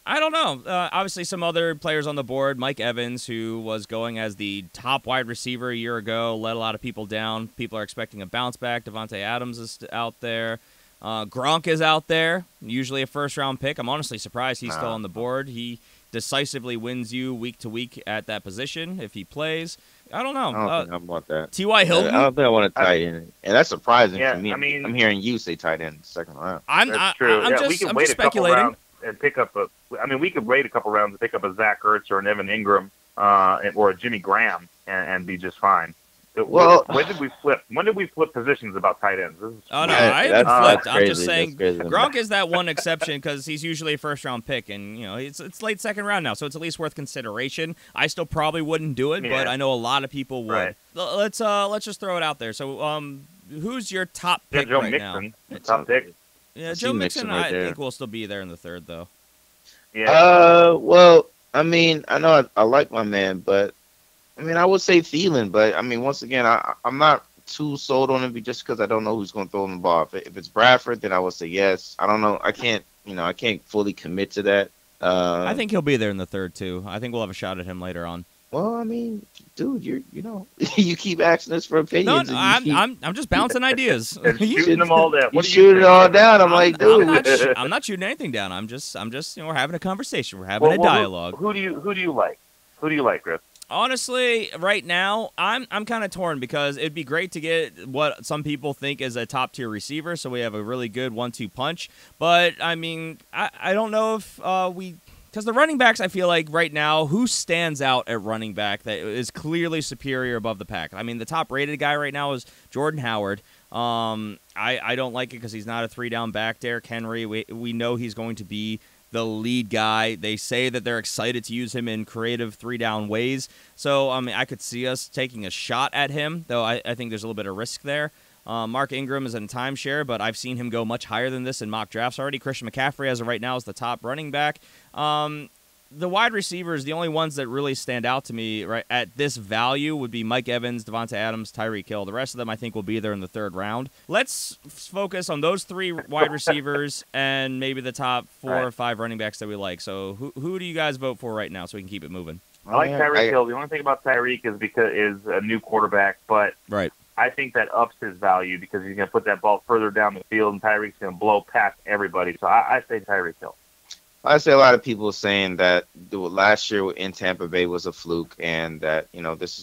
I don't know. Obviously, some other players on the board. Mike Evans, who was going as the top wide receiver a year ago, let a lot of people down. People are expecting a bounce back. Devontae Adams is out there. Gronk is out there, usually a first-round pick. I'm honestly surprised he's still on the board. He decisively wins you week to week at that position if he plays. I don't know. I don't think I want that. T.Y. Hilton? I don't think I want a tight end. And that's surprising Yeah, for me. I mean- I'm hearing you say tight end in the second round. That's true. I'm we can just wait a couple speculating. rounds and pick up a. I mean, we could wait a couple rounds and pick up a Zach Ertz or an Evan Ingram or a Jimmy Graham and be just fine. Well- when did we flip? When did we flip positions about tight ends? This is Oh, no, Yeah, I haven't that's flipped. I'm crazy. just saying That's crazy. Gronk is that one exception because he's usually a first-round pick, and, it's late second round now, so it's at least worth consideration. I still probably wouldn't do it, but Yeah. I know a lot of people would. Right. Let's just throw it out there. So, who's your top Yeah, pick Joe right Mixon, now? top pick. Yeah, I Joe see Mixon, Mixon right I there. think will still be there in the third, though. Yeah. Well, I mean, I know I like my man, but I mean, I would say Thielen, but I mean, once again, I'm not too sold on him just because I don't know who's going to throw him the ball. If it's Bradford, then I would say yes. I don't know. I can't fully commit to that. I think he'll be there in the third, too. I think we'll have a shot at him later on. Well, I mean, dude, you keep asking us for No, opinions. and you keep- I'm just bouncing ideas. And You- shooting them all down. You What do shoot it think? all down. I'm like, dude. I'm not shooting anything down. I'm just we're having a conversation. We're having a dialogue. Who do you like? Who do you like, Griff? Honestly, right now, I'm kind of torn because it'd be great to get what some people think is a top tier receiver, so we have a really good 1-2 punch. But I mean, I don't know if because the running backs, I feel like right now, who stands out at running back that is clearly superior above the pack? I mean, the top rated guy right now is Jordan Howard. I don't like it because he's not a 3-down back. Derrick Henry, we know he's going to be the lead guy. They say that they're excited to use him in creative 3-down ways. So, I mean, I could see us taking a shot at him, though I think there's a little bit of risk there. Mark Ingram is in timeshare, but I've seen him go much higher than this in mock drafts already. Christian McCaffrey, as of right now, is the top running back. The wide receivers, the only ones that really stand out to me right at this value would be Mike Evans, Devonta Adams, Tyreek Hill. The rest of them, I think, will be there in the third round. Let's focus on those 3 wide receivers and maybe the top 4 or 5 running backs that we like. So who do you guys vote for right now so we can keep it moving? I like Tyreek Hill. The only thing about Tyreek is because is a new quarterback, but Right. I think that ups his value because he's going to put that ball further down the field, and Tyreek's going to blow past everybody. So I say Tyreek Hill. I say a lot of people saying that last year in Tampa Bay was a fluke, and that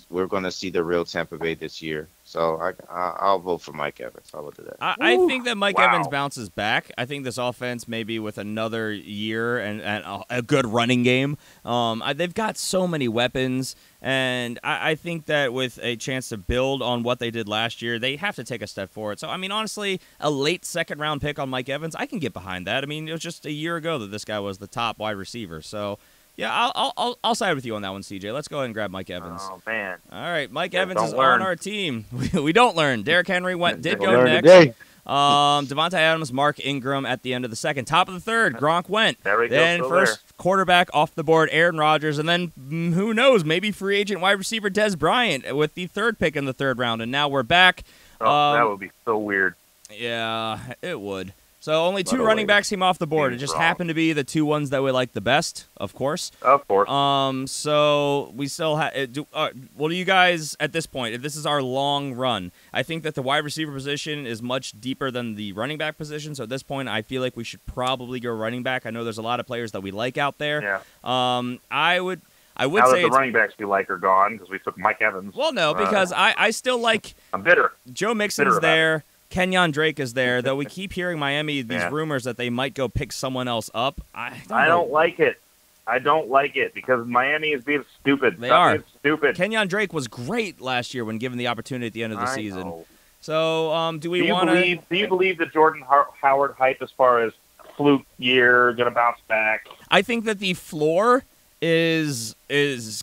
we're going to see the real Tampa Bay this year. So I'll vote for Mike Evans. I will do that. I think that Mike Wow. Evans bounces back. I think this offense, maybe with another year and a good running game, they've got so many weapons, and I think that with a chance to build on what they did last year, they have to take a step forward. So, I mean, honestly, a late second-round pick on Mike Evans, I can get behind that. I mean, it was just a year ago that this guy was the top wide receiver. So, yeah, I'll side with you on that one, CJ. Let's go ahead and grab Mike Evans. Oh, man. All right, Mike Yeah, Evans don't is learn. on our team. We don't learn. Derrick Henry did go Learn next. today. Devonta Adams, Mark Ingram at the end of the second. Top of the third, Gronk went. There we go, Then still first quarterback off the board, Aaron Rodgers, and then who knows, maybe free agent wide receiver Dez Bryant with the third pick in the third round. And now we're back. That would be so weird. Yeah, it would. So only 2 By the running way, backs came off the board. It seems just wrong. happened to be the 2 ones that we like the best, of course. Of course. So we still have. What do you guys at this point? If this is our long run, I think that the wide receiver position is much deeper than the running back position. So at this point, I feel like we should probably go running back. I know there's a lot of players that we like out there. Yeah. I would Now say that the it's, running backs we like are gone because we took Mike Evans. well, no, because I still like I'm bitter. Joe Mixon's Bitter about there. Kenyon Drake is there, though we keep hearing these Yeah. rumors that they might go pick someone else up. I I don't like it. I don't like it because Miami is being stupid. They Stop are. being stupid. Kenyon Drake was great last year when given the opportunity at the end of the I season. know. So, do we Do you want to? do you believe the Jordan Howard hype as far as fluke year, going to bounce back? I think that the floor is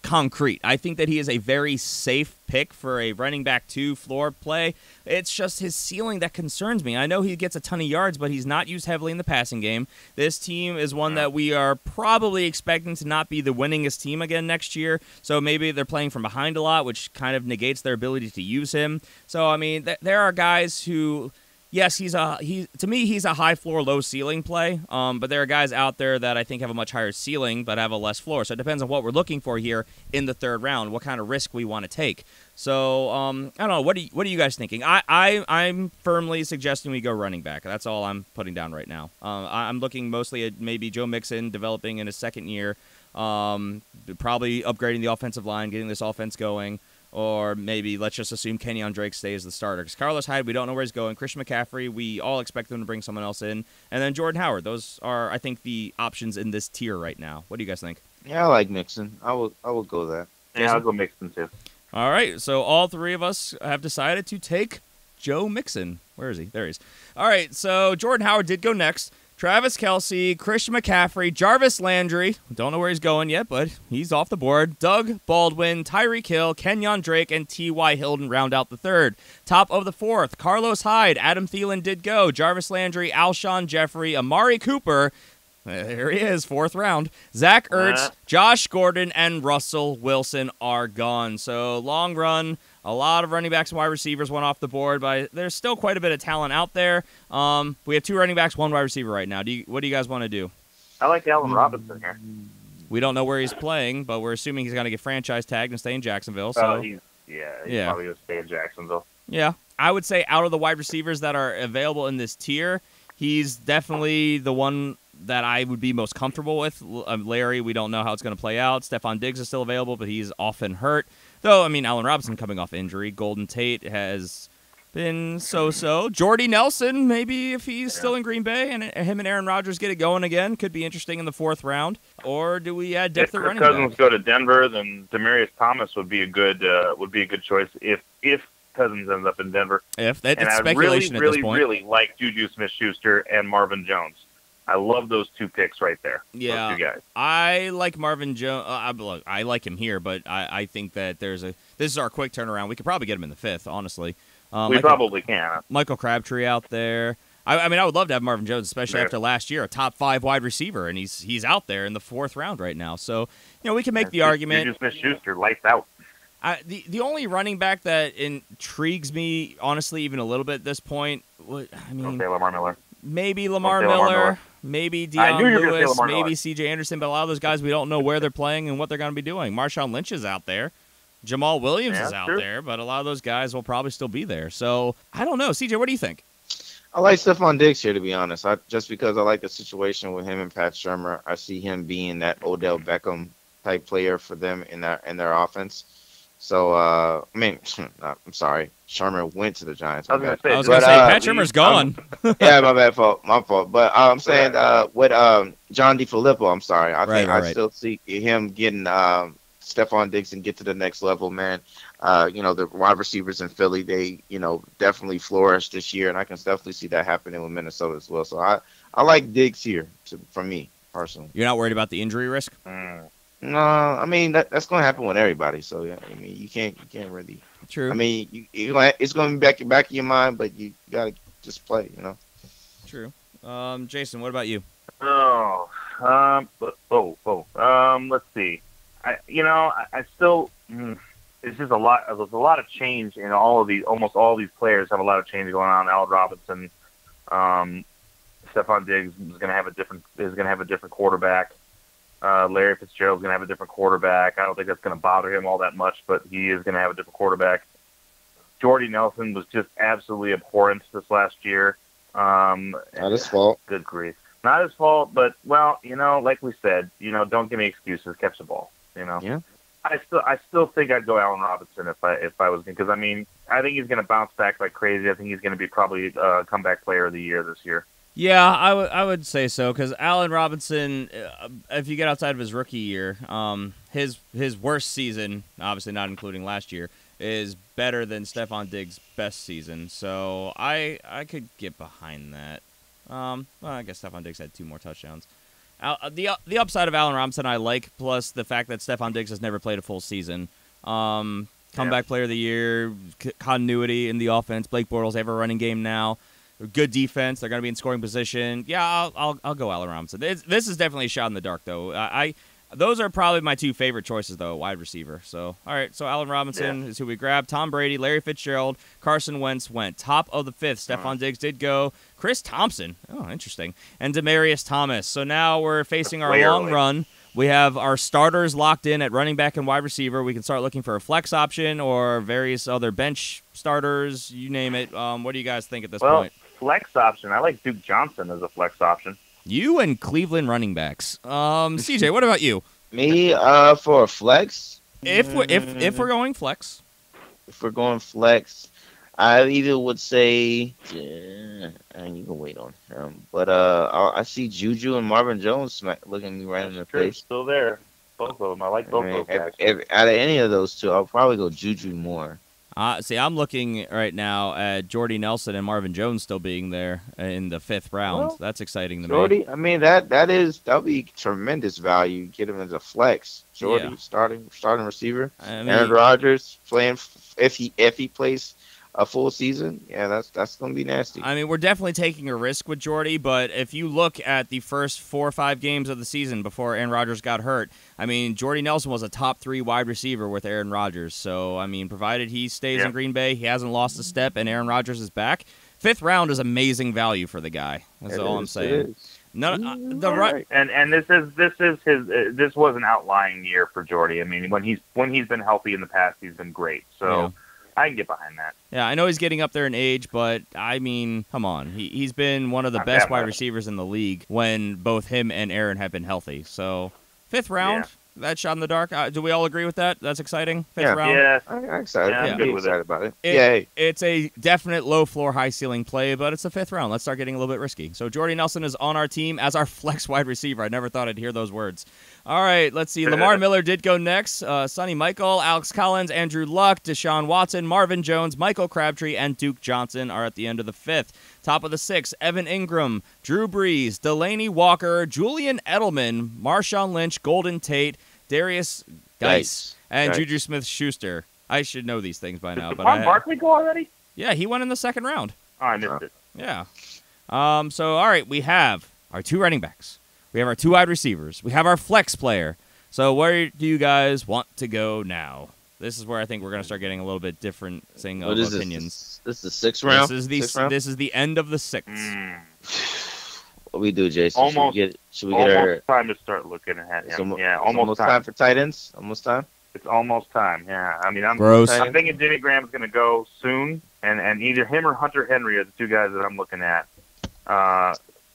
concrete. I think that he is a very safe pick for a running back 2 floor play. It's just his ceiling that concerns me. I know he gets a ton of yards, but he's not used heavily in the passing game. This team is one that we are probably expecting to not be the winningest team again next year. So maybe they're playing from behind a lot, which kind of negates their ability to use him. So, I mean, there are guys who Yes, to me he's a high floor, low ceiling play. But there are guys out there that I think have a much higher ceiling but have a less floor. So it depends on what we're looking for here in the third round, what kind of risk we want to take. So I don't know. What are you guys thinking? I'm firmly suggesting we go running back. That's all I'm putting down right now. I'm looking mostly at maybe Joe Mixon developing in his second year, probably upgrading the offensive line, getting this offense going. Or maybe let's just assume Kenyon Drake stays the starter. Because Carlos Hyde, we don't know where he's going. Christian McCaffrey, we all expect them to bring someone else in. And then Jordan Howard. Those are, I think, the options in this tier right now. What do you guys think? Yeah, I like Mixon. I will go there. Yeah, I'll go Mixon too. All right, so all three of us have decided to take Joe Mixon. Where is he? There he is. All right, so Jordan Howard did go next. Travis Kelce, Christian McCaffrey, Jarvis Landry. Don't know where he's going yet, but he's off the board. Doug Baldwin, Tyreek Hill, Kenyon Drake, and T.Y. Hilton round out the third. Top of the fourth, Carlos Hyde, Adam Thielen did go. Jarvis Landry, Alshon Jeffrey, Amari Cooper. There he is, fourth round. Zach Ertz, Josh Gordon, and Russell Wilson are gone. So long run. A lot of running backs and wide receivers went off the board, but there's still quite a bit of talent out there. We have 2 running backs, 1 wide receiver right now. What do you guys want to do? I like Allen Robinson here. We don't know where he's playing, but we're assuming he's going to get franchise tagged and stay in Jacksonville. So he's probably going to stay in Jacksonville. Yeah, I would say out of the wide receivers that are available in this tier, he's definitely the one that I would be most comfortable with. Larry, we don't know how it's going to play out. Stephon Diggs is still available, but he's often hurt. Though, I mean, Allen Robinson coming off injury. Golden Tate has been so-so. Jordy Nelson, maybe if he's still in Green Bay and him and Aaron Rodgers get it going again, could be interesting in the fourth round. Or do we add depth at running back? If Cousins go to Denver, then Demaryius Thomas would be a good choice if Cousins ends up in Denver. If that's and speculation I at this point. really like Juju Smith-Schuster and Marvin Jones. I love those 2 picks right there. Yeah, those 2 guys. I like Marvin Jones. I like him here, but I think that this is our quick turnaround. We could probably get him in the 5th, honestly. We probably can. Michael Crabtree out there. I mean, I would love to have Marvin Jones, especially after last year, a top 5 wide receiver, and he's out there in the 4th round right now. So, we can make the argument. Juju Smith-Schuster, lights out. The only running back that intrigues me, honestly, even a little bit at this point, Lamar Miller. Maybe Lamar Miller, maybe Deion Lewis, maybe C.J. Anderson, but a lot of those guys, we don't know where they're playing and what they're going to be doing. Marshawn Lynch is out there. Jamal Williams is out there, but a lot of those guys will probably still be there. So, I don't know. C.J., what do you think? I like Stephon Diggs here, to be honest. Just because I like the situation with him and Pat Shurmur. I see him being that Odell Beckham type player for them in their offense. So, I'm sorry. Shurmur went to the Giants. I was going to say, Pat Shurmur's gone. Yeah, my fault. But I'm saying with John DeFilippo, I'm sorry. I still see him getting Stephon Diggs and get to the next level, man. The wide receivers in Philly, they, definitely flourished this year, and I can definitely see that happening with Minnesota as well. So I like Diggs here, for me, personally. You're not worried about the injury risk? No, I mean that's going to happen with everybody. So yeah, I mean you can't really. True. I mean it's going to be back in your mind, but you got to just play. True. Jason, what about you? Let's see. I still. It's just a lot. There's a lot of change in all of these. Almost all of these players have a lot of change going on. Allen Robinson, Stephon Diggs is going to have a different quarterback. Larry Fitzgerald's going to have a different quarterback. I don't think that's going to bother him all that much, but he is going to have a different quarterback. Jordy Nelson was just absolutely abhorrent this last year. Not his fault. Good grief. Not his fault, but, like we said, don't give me excuses. Catch the ball, Yeah. I still think I'd go Allen Robinson if I was, because, I think he's going to bounce back like crazy. I think he's going to be probably comeback player of the year this year. Yeah, I would say so, because Allen Robinson, if you get outside of his rookie year, his worst season, obviously not including last year, is better than Stephon Diggs' best season. So I could get behind that. I guess Stephon Diggs had 2 more touchdowns. The upside of Allen Robinson I like, plus the fact that Stephon Diggs has never played a full season. Comeback player of the year, continuity in the offense. Blake Bortles have a running game now. Good defense. They're going to be in scoring position. Yeah, I'll go Allen Robinson. This is definitely a shot in the dark, though. Those are probably my two favorite choices, though, wide receiver. So, all right, so Allen Robinson is who we grabbed. Tom Brady, Larry Fitzgerald, Carson Wentz went. Top of the fifth, Stephon Diggs did go. Chris Thompson, oh, interesting, and Demaryius Thomas. So now we're facing our long run. We have our starters locked in at running back and wide receiver. We can start looking for a flex option or various other bench starters, you name it. What do you guys think at this point? Flex option. I like Duke Johnson as a flex option. You and Cleveland running backs. CJ, what about you? Me, for a flex. If we're going flex. If we're going flex, I either would say, and you can wait on him, but I see Juju and Marvin Jones looking me right in the face. Still there, both of them. I like both of those guys. Out of any of those two, I'll probably go Juju more. See, I'm looking right now at Jordy Nelson and Marvin Jones still being there in the fifth round. Well, that's exciting to me. I mean that'll be tremendous value. Get him as a flex. Jordy, starting receiver. Aaron Rodgers playing if he plays a full season, that's going to be nasty. I mean, we're definitely taking a risk with Jordy, but if you look at the first 4 or 5 games of the season before Aaron Rodgers got hurt, I mean, Jordy Nelson was a top 3 wide receiver with Aaron Rodgers. So, I mean, provided he stays in Green Bay, he hasn't lost a step, and Aaron Rodgers is back, fifth round is amazing value for the guy. That's all I'm saying. And this was an outlying year for Jordy. I mean, when he's been healthy in the past, he's been great. So I can get behind that. Yeah, I know he's getting up there in age, but I mean, come on. He's been one of the best wide receivers in the league when both him and Aaron have been healthy. So, fifth round, that shot in the dark. Do we all agree with that? That's exciting? Fifth round? Yeah. I'm excited. I'm good with excited about it. It's a definite low floor, high ceiling play, but it's the fifth round. Let's start getting a little bit risky. So, Jordy Nelson is on our team as our flex wide receiver. I never thought I'd hear those words. All right, let's see. Lamar Miller did go next. Sonny Michael, Alex Collins, Andrew Luck, Deshaun Watson, Marvin Jones, Michael Crabtree, and Duke Johnson are at the end of the fifth. Top of the sixth, Evan Ingram, Drew Brees, Delaney Walker, Julian Edelman, Marshawn Lynch, Golden Tate, Darius Geis, and Juju Smith-Schuster. I should know these things by now. Did Ron Barkley go already? Yeah, he went in the second round. Oh, I missed it. Yeah. So, all right, we have our 2 running backs. We have our 2 wide receivers. We have our flex player. So where do you guys want to go now? This is where I think we're going to start getting a little bit different of opinions. This is the 6th round? This is the end of the 6th. What we do, Jason? Almost our time to start looking at him. Almost time for tight ends? Almost time? It's almost time, yeah. I mean, I'm thinking Jimmy Graham's going to go soon, and either him or Hunter Henry are the 2 guys that I'm looking at.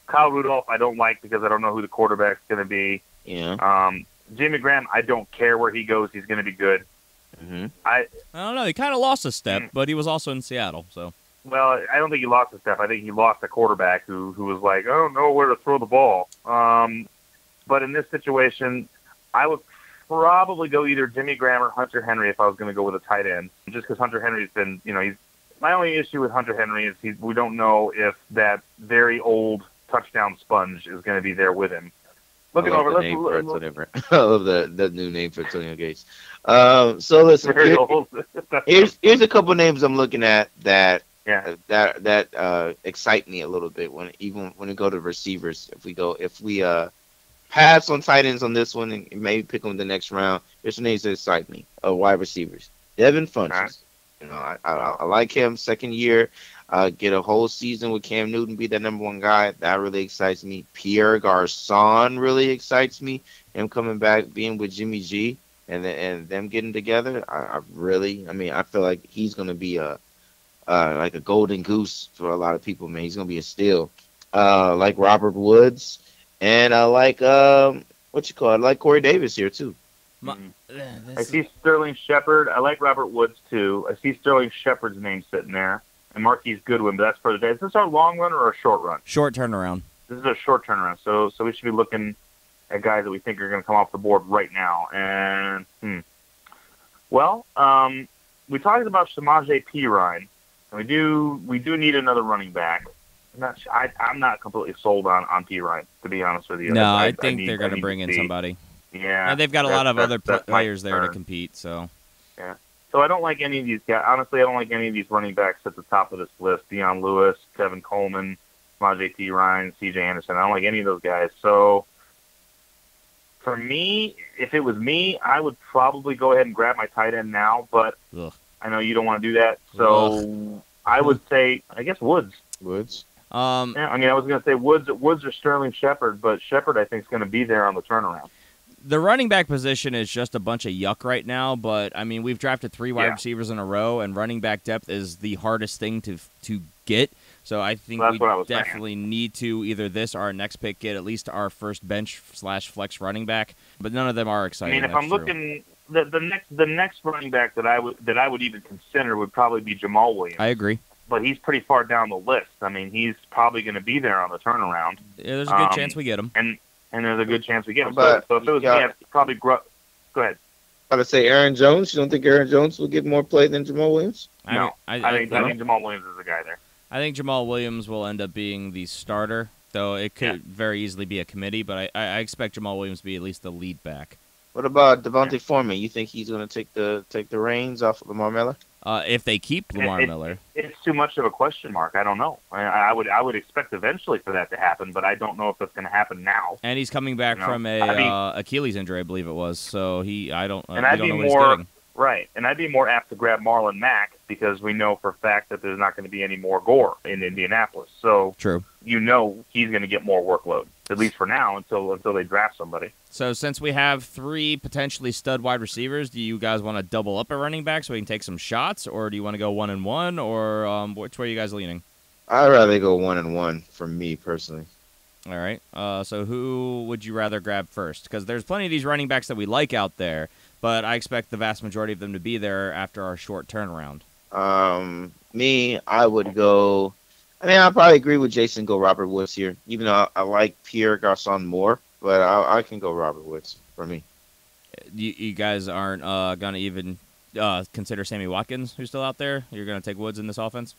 Kyle Rudolph, I don't like because I don't know who the quarterback's going to be. Yeah. Jimmy Graham, I don't care where he goes. He's going to be good. Mm-hmm. I don't know. He kind of lost a step, but he was also in Seattle. So. Well, I don't think he lost a step. I think he lost a quarterback who was like, I don't know where to throw the ball. But in this situation, I would probably go either Jimmy Graham or Hunter Henry if I was going to go with a tight end, just because Hunter Henry's been, he's. My only issue with Hunter Henry is we don't know if that very old touchdown sponge is going to be there with him. Looking over, I love the new name for Antonio Gates. So listen, here's a couple names I'm looking at that excite me a little bit when we go to receivers. If we pass on tight ends on this one and maybe pick them the next round, there's some names that excite me. Wide receivers, Devin Funchess. I like him. Second year, get a whole season with Cam Newton, be that number 1 guy. That really excites me. Pierre Garçon really excites me. Him coming back, being with Jimmy G, and them getting together. I feel like he's gonna be like a golden goose for a lot of people. Man, he's gonna be a steal. Like Robert Woods, and I like I like Corey Davis here too. I see Sterling Shepard. I like Robert Woods, too. I see Sterling Shepard's name sitting there. And Marquise Goodwin, but that's for the day. Is this our long run or a short run? Short turnaround. This is a short turnaround. So we should be looking at guys that we think are going to come off the board right now. And, well, we talked about Samaje Perine. And we do need another running back. I'm not completely sold on Perine, to be honest with you. No, I think they're going to bring in somebody. Yeah, and they've got a lot of other players there to compete. So yeah, so I don't like any of these guys. Honestly, I don't like any of these running backs at the top of this list. Deion Lewis, Kevin Coleman, Samaje Perine, C.J. Anderson. I don't like any of those guys. So For me, if it was me, I would probably go ahead and grab my tight end now, but Ugh. I know you don't want to do that. So I would say, I guess Woods. Woods. Yeah, I mean, I was going to say Woods or Sterling Shepard, but Shepard, I think, is going to be there on the turnaround. The running back position is just a bunch of yuck right now, but, I mean, we've drafted 3 wide receivers in a row, and running back depth is the hardest thing to get. So I think we definitely need to, either this or our next pick, get at least our first bench/flex running back, but none of them are exciting. I mean, if I'm looking, the next running back that I would even consider would probably be Jamal Williams. I agree. But he's pretty far down the list. I mean, he's probably going to be there on the turnaround. Yeah, there's a good chance we get him. And there's a good chance we get him. But so if it was me, I'd probably go ahead. I would say Aaron Jones. You don't think Aaron Jones will get more play than Jamal Williams? No. I think Jamal Williams is the guy there. I think Jamal Williams will end up being the starter, though it could very easily be a committee, but I expect Jamal Williams to be at least the lead back. What about Devontae Foreman? You think he's going to take the reins off of Lamar Miller? If they keep Lamar Miller. It's too much of a question mark. I don't know. I would expect eventually for that to happen, but I don't know if that's going to happen now. And he's coming back from a Achilles injury, I believe it was. So I don't know what he's getting. Right, and I'd be more apt to grab Marlon Mack because we know for a fact that there's not going to be any more Gore in Indianapolis. So true. He's going to get more workload, at least for now, until they draft somebody. So since we have 3 potentially stud wide receivers, do you guys want to double up at running back so we can take some shots, or do you want to go 1-1, or which way are you guys leaning? I'd rather go 1-1 for me personally. All right. So who would you rather grab first? Because there's plenty of these running backs that we like out there, but I expect the vast majority of them to be there after our short turnaround. Me, I would go. I mean, I'll probably agree with Jason. Go Robert Woods here, even though I like Pierre Garçon more, but I can go Robert Woods for me. You guys aren't gonna even consider Sammy Watkins, who's still out there? You're gonna take Woods in this offense?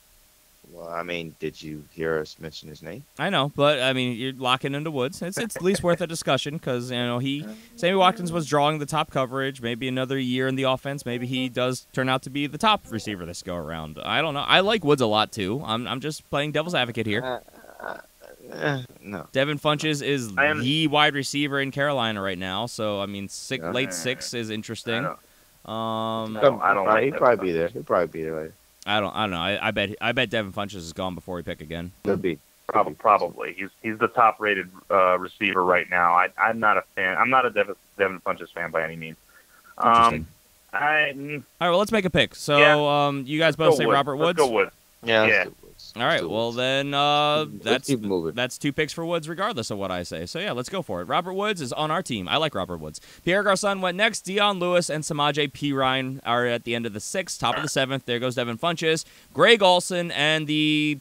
Well, I mean, did you hear us mention his name? I know, but I mean, you're locking into Woods. It's at least worth a discussion because Sammy Watkins was drawing the top coverage. Maybe another year in the offense, maybe he does turn out to be the top receiver this go around. I don't know. I like Woods a lot too. I'm just playing devil's advocate here. No. Devin Funchess is the wide receiver in Carolina right now, so I mean, late 6 is interesting. I don't like. He'll probably be there. He'll probably be there later. I don't know. I bet Devin Funchess is gone before we pick again. Could be. Probably. He's the top rated receiver right now. I'm not a fan. I'm not a Devin Funchess fan by any means. Interesting. All right, well, let's make a pick. So, you guys both say Robert Woods? Let's go Woods. Yeah. All right, well, then let's keep moving. That's 2 picks for Woods regardless of what I say. So, yeah, let's go for it. Robert Woods is on our team. I like Robert Woods. Pierre Garçon went next. Dion Lewis and Samaje Perine are at the end of the 6th, top of the 7th. There goes Devin Funchess. Greg Olsen and the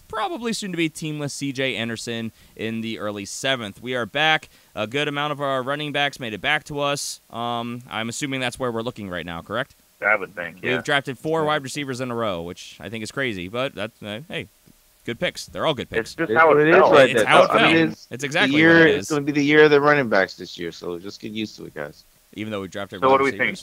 probably soon-to-be teamless C.J. Anderson in the early 7th. We are back. A good amount of our running backs made it back to us. I'm assuming that's where we're looking right now, correct? I would think, yeah. We've drafted 4 wide receivers in a row, which I think is crazy, but that's hey, good picks. They're all good picks. It's just how it felt. Right it's how it felt. It's exactly what it is. It's going to be the year of the running backs this year, so just get used to it, guys. Even though we drafted. So what do we think?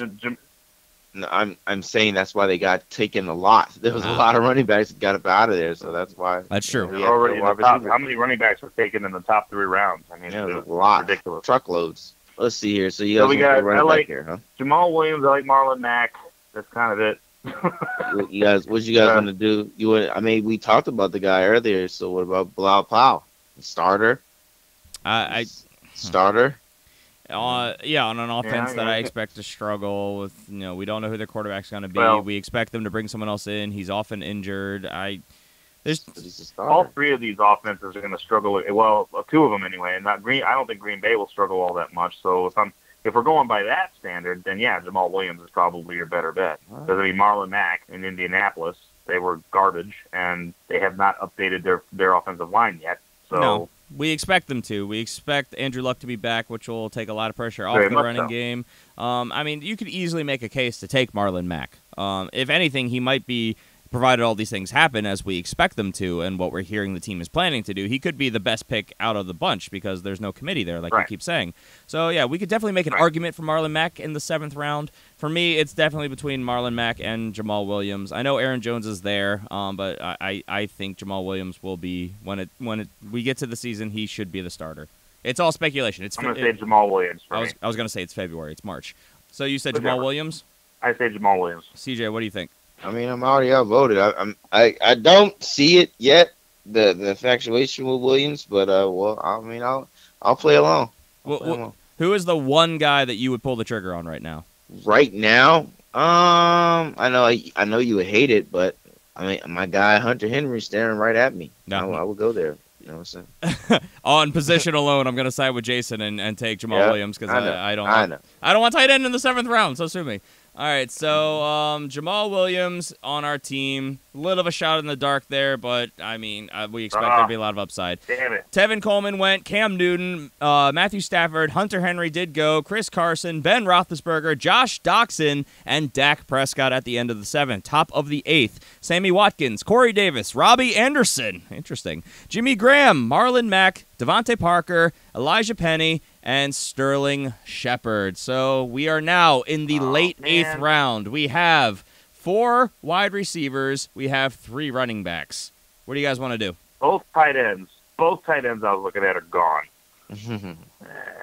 No, I'm saying that's why they got taken a lot. There was a lot of running backs that got up out of there, so that's why. That's true. They're already in the top. How many running backs were taken in the top 3 rounds? I mean, it was a lot. Ridiculous. Truckloads. Let's see here. So you guys I like here, huh? Jamal Williams. I like Marlon Mack. That's kind of it. What you guys want to do? We talked about the guy earlier. So what about Bilal Powell? Starter. Starter. Yeah, on an offense that I expect to struggle with. We don't know who their quarterback's going to be. Well, we expect them to bring someone else in. He's often injured. All 3 of these offenses are going to struggle. 2 of them anyway, and not Green. I don't think Green Bay will struggle all that much. So if we're going by that standard, then yeah, Jamal Williams is probably your better bet. Because Marlon Mack in Indianapolis, they were garbage, and they have not updated their offensive line yet. So no, we expect them to. We expect Andrew Luck to be back, which will take a lot of pressure off the running game. You could easily make a case to take Marlon Mack. If anything, he might be, provided all these things happen as we expect them to and what we're hearing the team is planning to do, he could be the best pick out of the bunch because there's no committee there, like you keep saying. So, yeah, we could definitely make an argument for Marlon Mack in the 7th round. For me, it's definitely between Marlon Mack and Jamal Williams. I know Aaron Jones is there, but I think Jamal Williams will be, when we get to the season, he should be the starter. It's all speculation. I'm going to say Jamal Williams for me. I was going to say it's February. It's March. So you said Whatever. Jamal Williams? I say Jamal Williams. CJ, what do you think? I mean, I'm already outvoted. I don't see it yet, the infatuation with Williams, but I'll play along. Who is the one guy that you would pull the trigger on right now? Right now, I know you would hate it, but I mean, my guy Hunter Henry staring right at me. No. I would go there. You know what I'm saying? On position alone, I'm going to side with Jason and take Jamal Williams because I don't want tight end in the 7th round. So sue me. All right, so Jamal Williams on our team. A little of a shot in the dark there, but, I mean, we expect there to be a lot of upside. Damn it. Tevin Coleman went, Cam Newton, Matthew Stafford, Hunter Henry did go, Chris Carson, Ben Roethlisberger, Josh Doxson, and Dak Prescott at the end of the 7th. Top of the 8th, Sammy Watkins, Corey Davis, Robbie Anderson, interesting, Jimmy Graham, Marlon Mack, Devontae Parker, Elijah Penny, and Sterling Shepard. So we are now in the late 8th round. We have 4 wide receivers. We have 3 running backs. What do you guys want to do? Both tight ends I was looking at are gone. It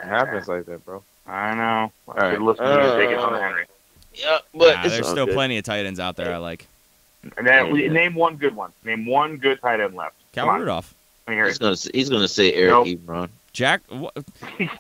happens like that, bro. I know. All right. Listen to you take it on Henry. Yeah, but there's still plenty of tight ends out there I like. And then name one good one. Name one good tight end left. Cal Rudolph. He's gonna say Eric Ebron. Jack,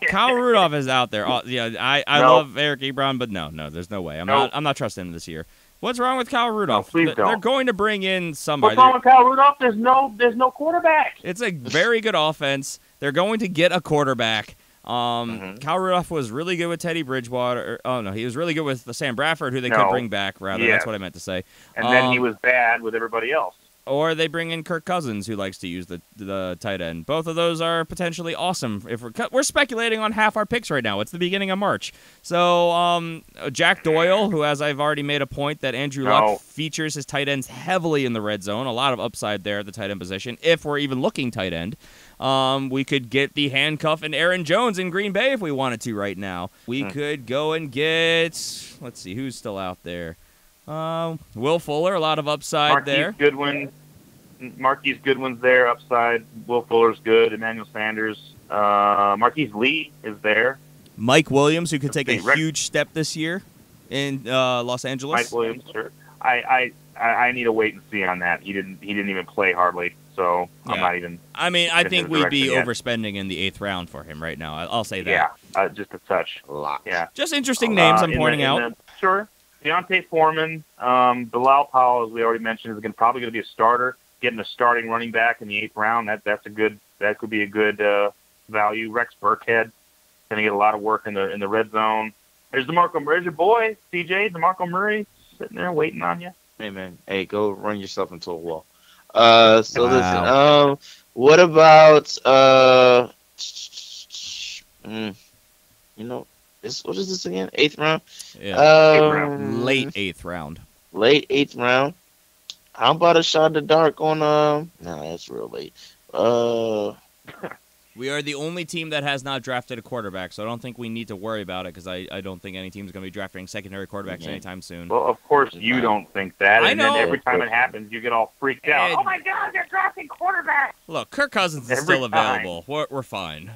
Kyle Rudolph is out there. I love Eric Ebron, but no, there's no way. I'm not trusting him this year. What's wrong with Kyle Rudolph? No, They're going to bring in somebody. What's wrong with Kyle Rudolph? There's no quarterback. It's a very good offense. They're going to get a quarterback. Kyle Rudolph was really good with Teddy Bridgewater. He was really good with Sam Bradford, who they could bring back, rather. Yes. That's what I meant to say. And then he was bad with everybody else. Or they bring in Kirk Cousins, who likes to use the tight end. Both of those are potentially awesome. If we're speculating on half our picks right now. It's the beginning of March. So Jack Doyle, who, as I've already made a point, that Andrew Luck features his tight ends heavily in the red zone. A lot of upside there at the tight end position, if we're even looking tight end. We could get the handcuff and Aaron Jones in Green Bay if we wanted to right now. We could go and get, let's see, who's still out there? Will Fuller, a lot of upside there. Marquise Goodwin's there, upside. Will Fuller's good. Emmanuel Sanders. Marquise Lee is there. Mike Williams, who could take a huge step this year in Los Angeles. Mike Williams, sure. I need to wait and see on that. He didn't even play hardly, so yeah. I'm not even. I mean, I think we'd be overspending in the 8th round for him right now. I'll say that. Yeah, just a touch. A lot. Yeah. Just interesting names I'm pointing out. Sure. Deontay Foreman, Bilal Powell, as we already mentioned, is probably going to be a starter. Getting a starting running back in the 8th round, that could be a good value. Rex Burkhead going to get a lot of work in the red zone. There's DeMarco Murray, your boy CJ DeMarco Murray, sitting there waiting on you. Hey man, go run yourself into a wall. Listen, what about what is this again? 8th round? Yeah. 8th round. Late 8th round. Late 8th round. How about a shot in the dark on no, that's real late. We are the only team that has not drafted a quarterback, so I don't think we need to worry about it because I don't think any team's going to be drafting secondary quarterbacks anytime soon. Well, of course you don't think that. I know. Then every time it happens, you get all freaked out. Oh my God, they're drafting quarterbacks! Look, Kirk Cousins is still available. We're fine.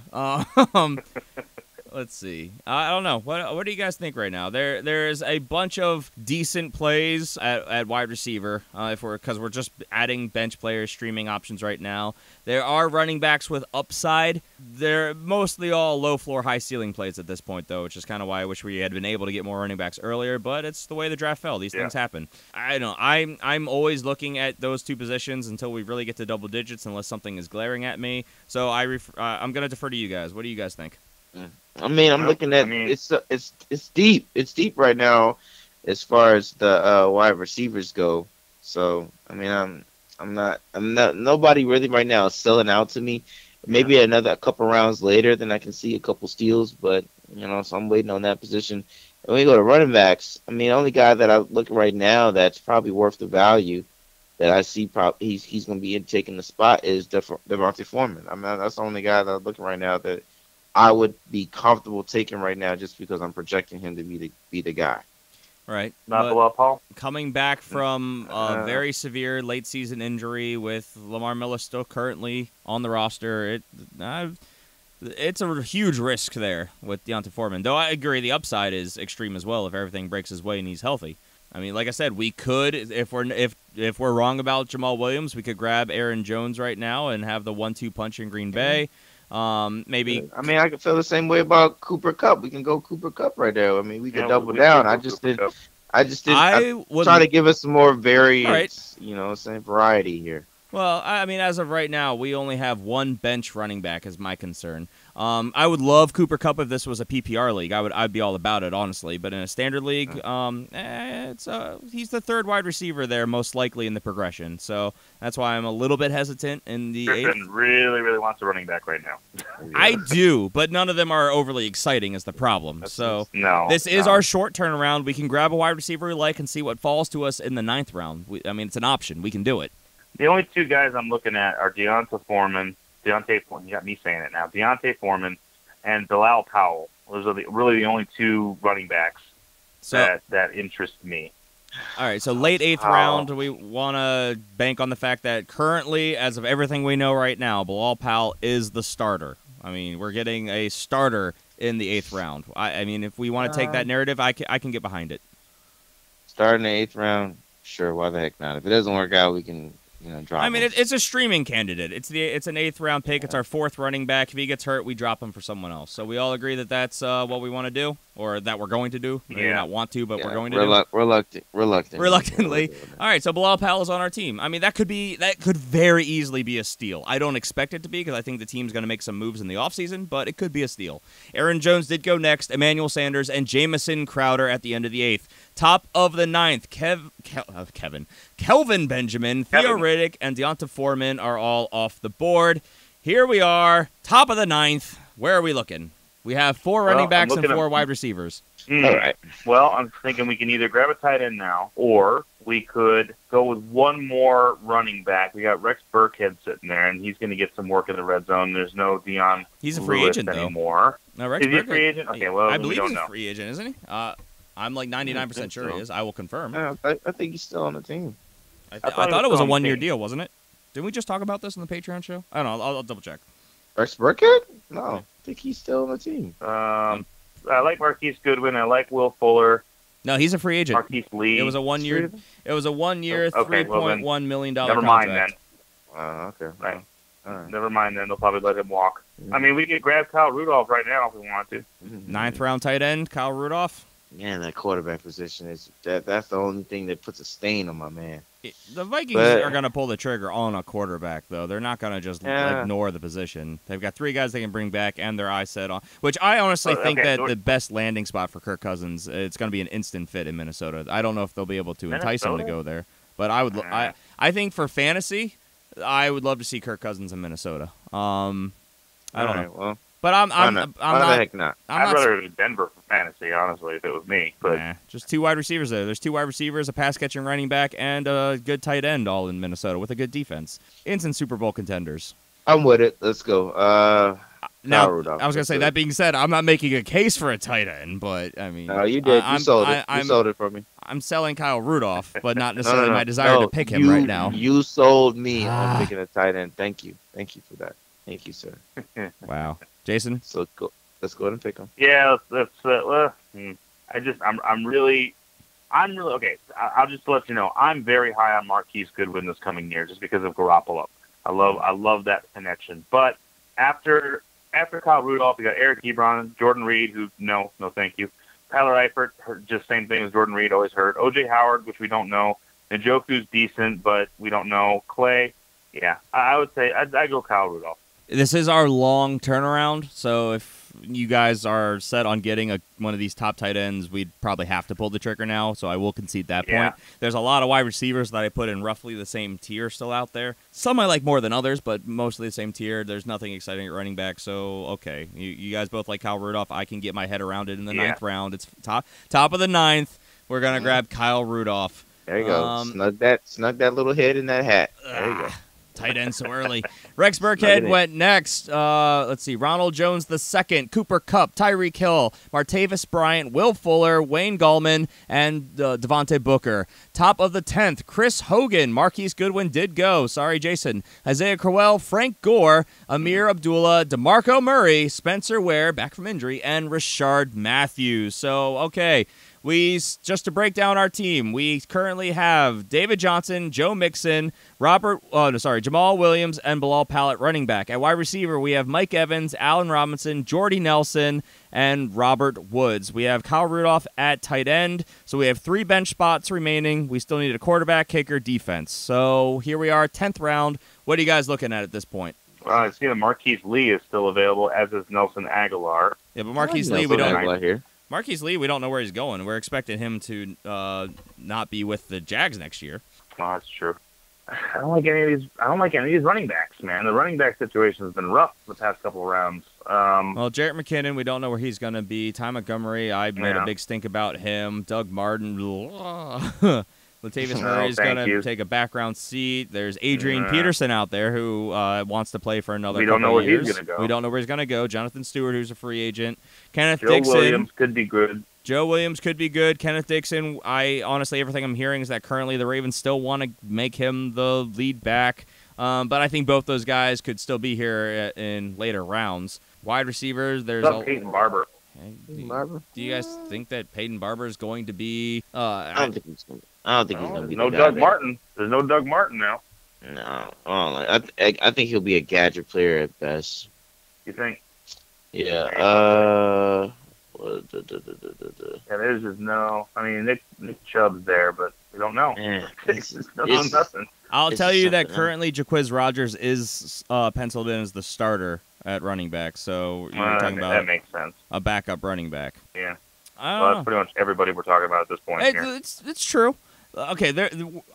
Let's see. I don't know. What do you guys think right now? There's a bunch of decent plays at wide receiver because we're just adding bench players, streaming options right now. There are running backs with upside. They're mostly all low floor, high ceiling plays at this point, though, which is kind of why I wish we had been able to get more running backs earlier. But it's the way the draft fell. These things happen. I don't know. I'm always looking at those two positions until we really get to double digits, unless something is glaring at me. So I'm gonna defer to you guys. What do you guys think? I mean, I'm looking at it's deep. It's deep right now, as far as the wide receivers go. So I mean, I'm not. Nobody really right now is selling out to me. Maybe a couple rounds later, then I can see a couple steals. But so I'm waiting on that position. And when you go to running backs, I mean, the only guy that I look right now that's probably worth the value that I see he's going to be taking the spot is Devontae Foreman. I mean, that's the only guy that I'm looking right now that I would be comfortable taking right now, just because I'm projecting him to be the guy. Right. Not Bilal Paul. Coming back from a very severe late season injury with Lamar Miller still currently on the roster, the it's a huge risk there with Deonta Foreman. Though I agree the upside is extreme as well if everything breaks his way and he's healthy. I mean, like I said, we could, if we're wrong about Jamal Williams, we could grab Aaron Jones right now and have the 1-2 punch in Green Bay. Maybe. I mean, I can feel the same way about Cooper Kupp. We can go Cooper Kupp right there. I mean, we could double down. I just didn't. I try to give us some more variance, same variety here. Well, I mean, as of right now, we only have one bench running back is my concern. I would love Cooper Kupp if this was a PPR league. I'd be all about it, honestly. But in a standard league, he's the third wide receiver there, most likely in the progression. So that's why I'm a little bit hesitant in the Griffin really, really wants a running back right now. I do, but none of them are overly exciting is the problem. This is our short turnaround. We can grab a wide receiver we like and see what falls to us in the 9th round. It's an option. We can do it. The only two guys I'm looking at are Deonta Foreman, you got me saying it now, Deonta Foreman and Bilal Powell. Those are really the only two running backs that interest me. All right, so late 8th round, we want to bank on the fact that currently, as of everything we know right now, Bilal Powell is the starter. I mean, we're getting a starter in the 8th round. I mean, if we want to take that narrative, I can get behind it. Start in the 8th round, sure, why the heck not? If it doesn't work out, we can... drop him. It's a streaming candidate. It's an 8th round pick. It's our 4th running back. If he gets hurt, we drop him for someone else. So we all agree that that's what we want to do, or that we're going to do. Maybe not want to, but we're going to do. Reluctantly. All right. So Bilal Powell is on our team. I mean, that could very easily be a steal. I don't expect it to be because I think the team's going to make some moves in the offseason, but it could be a steal. Aaron Jones did go next. Emmanuel Sanders and Jamison Crowder at the end of the 8th. Top of the 9th, Kelvin Benjamin, Theo Riddick, and Deonta Foreman are all off the board. Here we are, top of the 9th. Where are we looking? We have 4 running backs and 4 wide receivers. All right. Well, I'm thinking we can either grab a tight end now, or we could go with one more running back. We got Rex Burkhead sitting there, and he's going to get some work in the red zone. There's no Dion. He's a free agent anymore. No, Rex Is he a free agent? Okay, well, I believe we don't he's know. a free agent, isn't he? I'm like 99% sure he is. I will confirm. Yeah, I think he's still on the team. I thought it was a 1-year deal, wasn't it? Didn't we just talk about this on the Patreon show? I don't know. I'll double check. Rex Burkhead? No, I think he's still on the team. I like Marquise Goodwin. I like Will Fuller. No, he's a free agent. Marquise Lee. It was a 1-year. It was a 1-year, $3.1 million never contract. Mind then. Okay. Right. All right. Never mind then. They'll probably let him walk. I mean, we could grab Kyle Rudolph right now if we want to. 9th round tight end, Kyle Rudolph. Yeah, that quarterback position is that's the only thing that puts a stain on my man. The Vikings are going to pull the trigger on a quarterback, though. They're not going to just ignore the position. They've got 3 guys they can bring back, and their eyes set on. Which I honestly think that the best landing spot for Kirk Cousins, it's going to be an instant fit in Minnesota. I don't know if they'll be able to entice him to go there, but I would. I think for fantasy, I would love to see Kirk Cousins in Minnesota. I don't know. Well, but I'm not. The heck not? I'd rather go to Denver for fantasy, honestly, if it was me. But just 2 wide receivers there. There's 2 wide receivers, a pass-catching running back, and a good tight end all in Minnesota with a good defense. Instant Super Bowl contenders. I'm with it. Let's go. Now, I was going to say, that being said, I'm not making a case for a tight end, but, I mean... No, you did. You sold it. You sold it for me. I'm selling Kyle Rudolph, but not necessarily my desire to pick him right now. You sold me on picking a tight end. Thank you. Thank you for that. Thank you, sir. Wow. Jason? So let's go ahead and pick him. Yeah, I'm really okay. I'll just let you know, I'm very high on Marquise Goodwin this coming year just because of Garoppolo. I love that connection. But after Kyle Rudolph, we got Eric Ebron, Jordan Reed, who no thank you. Tyler Eifert, just same thing as Jordan Reed, always hurt. O.J. Howard, which we don't know. Njoku's decent, but we don't know. Clay, yeah, I would say I'd go Kyle Rudolph. This is our long turnaround, so if you guys are set on getting one of these top tight ends, we'd probably have to pull the trigger now, so I will concede that point. There's a lot of wide receivers that I put in roughly the same tier still out there. Some I like more than others, but mostly the same tier. There's nothing exciting at running back, so okay. You guys both like Kyle Rudolph. I can get my head around it in the 9th round. It's top of the 9th. We're going to grab Kyle Rudolph. There you go. Snug that little head in that hat. There you go. Tight end so early. Rex Burkhead went next. Let's see. Ronald Jones II, Cooper Kupp, Tyreek Hill, Martavis Bryant, Will Fuller, Wayne Gallman, and Devontae Booker. Top of the 10th, Chris Hogan. Marquise Goodwin did go. Sorry, Jason. Isaiah Crowell, Frank Gore, Amir Abdullah, DeMarco Murray, Spencer Ware, back from injury, and Rashard Matthews. So, okay. Just to break down our team, we currently have David Johnson, Joe Mixon, Jamal Williams, and Bilal Powell running back. At wide receiver, we have Mike Evans, Allen Robinson, Jordy Nelson, and Robert Woods. We have Kyle Rudolph at tight end, so we have 3 bench spots remaining. We still need a quarterback, kicker, defense. So here we are, 10th round. What are you guys looking at this point? Well, I see that Marquise Lee is still available, as is Nelson Aguilar. Yeah, but Marquise Lee, we don't know where he's going. We're expecting him to not be with the Jags next year. Oh, that's true. I don't like any of these running backs, man. The running back situation has been rough the past couple of rounds. Well, Jarrett McKinnon, we don't know where he's going to be. Ty Montgomery, I made a big stink about him. Doug Martin, Latavius Murray is going to take a background seat. There's Adrian Peterson out there who wants to play for another couple of years. He's going to go. We don't know where he's going to go. Jonathan Stewart, who's a free agent. Kenneth Joe Dixon. Williams could be good. Joe Williams could be good. Kenneth Dixon, honestly, everything I'm hearing is that currently the Ravens still want to make him the lead back. But I think both those guys could still be here in later rounds. Wide receivers, there's Peyton Barber. Do you guys think that Peyton Barber is going to be? I don't think he's going to be. No Doug Martin. There's no Doug Martin now. No, I think he'll be a gadget player at best. You think? Yeah. Yeah, there's just no. I mean, Nick Chubb's there, but we don't know. Nothing. I'll tell you that currently Jaquiz Rogers is penciled in as the starter at running back. So you're talking about that makes sense. A backup running back. Yeah. Well, that's pretty much everybody we're talking about at this point. It's true. Okay,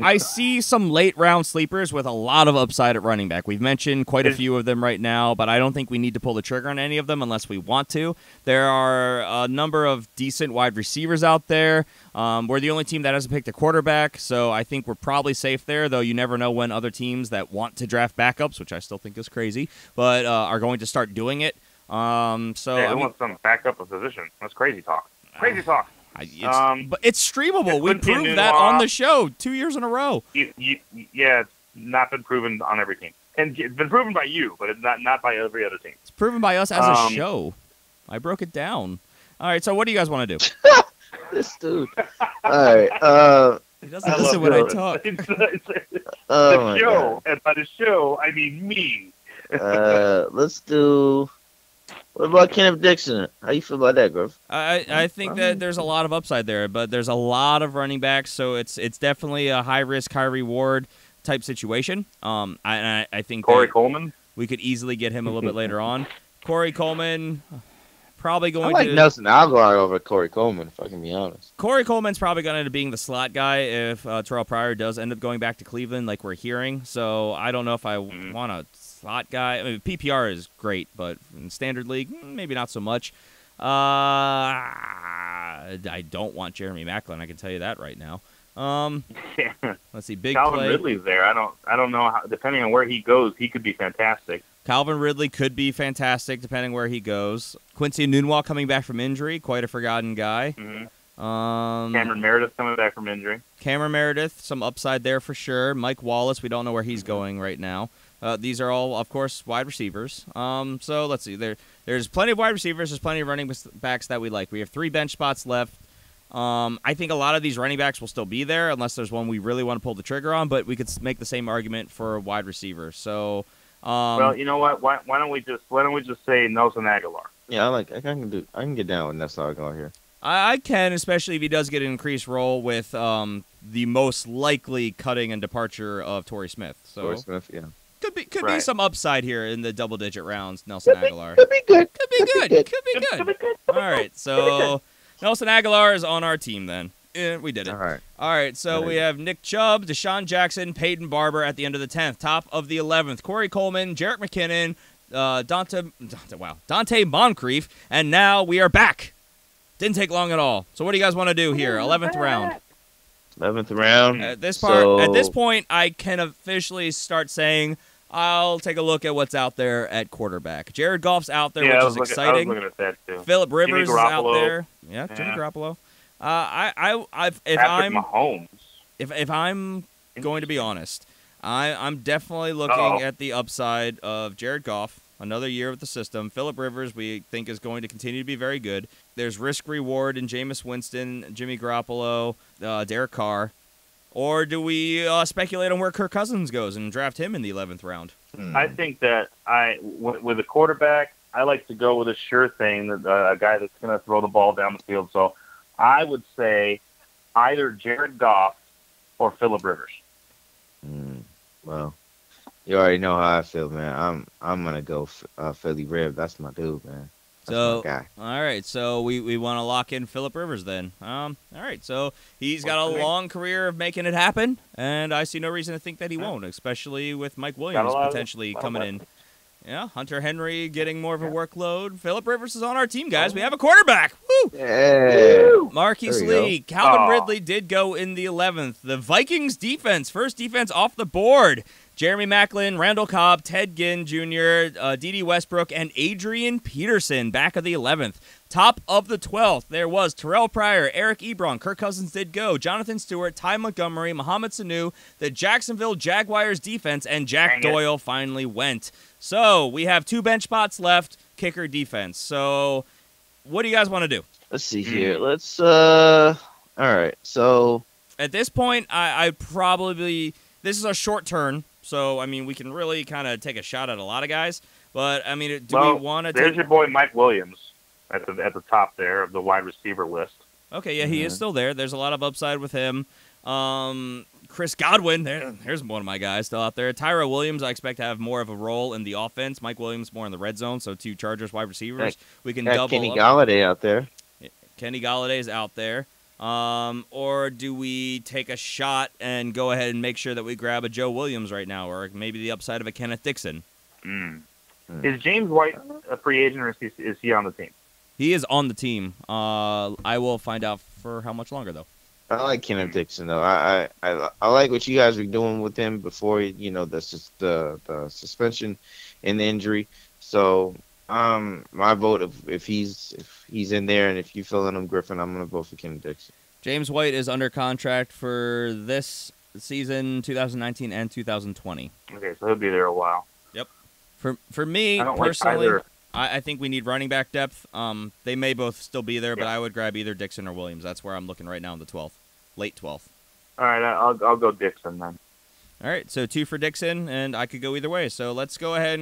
I see some late-round sleepers with a lot of upside at running back. We've mentioned quite a few of them right now, but I don't think we need to pull the trigger on any of them unless we want to. There are a number of decent wide receivers out there. We're the only team that hasn't picked a quarterback, so I think we're probably safe there, though you never know when other teams that want to draft backups, which I still think is crazy, but are going to start doing it. Who wants some backup of position? That's crazy talk. Crazy talk. But it's streamable. We proved that on the show 2 years in a row. Yeah, it's not been proven on every team. And it's been proven by you, but it's not by every other team. It's proven by us as a show. I broke it down. All right, so what do you guys want to do? This dude. All right. He doesn't listen when I talk. The show. And by the show, I mean me. Let's do... What about Kenneth Dixon? How you feel about that, Griff? I think that there's a lot of upside there, but there's a lot of running backs, so it's definitely a high-risk, high-reward type situation. I think Corey Coleman? We could easily get him a little bit later on. Corey Coleman, probably going to... I like Nelson Aguilar over Corey Coleman, if I can be honest. Corey Coleman's probably going to end up being the slot guy if Terrell Pryor does end up going back to Cleveland like we're hearing, so I don't know if I want to... slot guy. I mean, PPR is great, but in standard league, maybe not so much. I don't want Jeremy Maclin. I can tell you that right now. Let's see, big Calvin play. Ridley's there. I don't know how. Depending on where he goes, he could be fantastic. Calvin Ridley could be fantastic depending where he goes. Quincy Enunwa coming back from injury, quite a forgotten guy. Cameron Meredith coming back from injury. Cameron Meredith, some upside there for sure. Mike Wallace, we don't know where he's going right now. These are all, of course, wide receivers. So let's see. There's plenty of wide receivers. There's plenty of running backs that we like. We have 3 bench spots left. I think a lot of these running backs will still be there unless there's one we really want to pull the trigger on, but we could make the same argument for a wide receiver. So, well, you know what? Why don't we just say Nelson Aguilar? Yeah, I can get down with Nelson Aguilar here. I can, especially if he does get an increased role with the most likely cutting and departure of Torrey Smith. So Torrey Smith, yeah. Could be some upside here in the double-digit rounds, Nelson Aguilar. Could be good. Could be good. All right, so Nelson Aguilar is on our team then. We did it. All right, so we have Nick Chubb, Deshaun Jackson, Peyton Barber at the end of the 10th. Top of the 11th, Corey Coleman, Jarrett McKinnon, Dante Moncrief, and now we are back. Didn't take long at all. So what do you guys want to do here? 11th round. 11th round. At this point, I can officially start saying I'll take a look at what's out there at quarterback. Jared Goff's out there, which is exciting. I was looking at that too. Phillip Rivers is out there. Yeah, Jimmy Garoppolo. If I'm going to be honest, I'm definitely looking at the upside of Jared Goff. Another year with the system. Phillip Rivers, we think, is going to continue to be very good. There's risk-reward in Jameis Winston, Jimmy Garoppolo, Derek Carr. Or do we speculate on where Kirk Cousins goes and draft him in the 11th round? I think that with a quarterback, I like to go with a sure thing, a guy that's going to throw the ball down the field. So I would say either Jared Goff or Phillip Rivers. Well, you already know how I feel, man. I'm gonna go Philly Rib. That's my dude, man. That's my guy. All right, so we want to lock in Phillip Rivers then. All right, so he's got a long career of making it happen, and I see no reason to think that he won't, especially with Mike Williams potentially coming in. Yeah, Hunter Henry getting more of a workload. Phillip Rivers is on our team, guys. We have a quarterback. Woo! Yeah. Marquise Lee. Calvin Ridley did go in the 11th. The Vikings defense, first defense off the board. Jeremy Maclin, Randall Cobb, Ted Ginn Jr., D.D. Westbrook, and Adrian Peterson back of the 11th. Top of the 12th, there was Terrell Pryor, Eric Ebron, Kirk Cousins did go, Jonathan Stewart, Ty Montgomery, Mohamed Sanu, the Jacksonville Jaguars defense, and Jack Doyle finally went. So we have 2 bench spots left, kicker defense. So what do you guys want to do? Let's see here. Let's, all right. So at this point, I probably, this is a short turn. So, I mean, we can really kind of take a shot at a lot of guys. But, I mean, we want to there's your boy Mike Williams at the top there of the wide receiver list. Okay, yeah, he is still there. There's a lot of upside with him. Chris Godwin, there's one of my guys still out there. Tyra Williams, I expect to have more of a role in the offense. Mike Williams more in the red zone, so 2 Chargers wide receivers. We can double Kenny up. Galladay out there. Kenny Galladay's out there. Or do we take a shot and go ahead and make sure that we grab a Joe Williams right now, or maybe the upside of a Kenneth Dixon? Is James White a free agent, or is he on the team? He is on the team. I will find out for how much longer, though. I like Kenneth Dixon, though. I like what you guys were doing with him before, the suspension and the injury. So my vote, if he's in there, and if you fill in him, Griffin, I'm gonna vote for Kenneth Dixon. James White is under contract for this season, 2019 and 2020. Okay, so he'll be there a while. Yep. For me personally, I think we need running back depth. They may both still be there, but I would grab either Dixon or Williams. That's where I'm looking right now in the 12th, late 12th. All right, I'll go Dixon then. All right, so 2 for Dixon, and I could go either way. So let's go ahead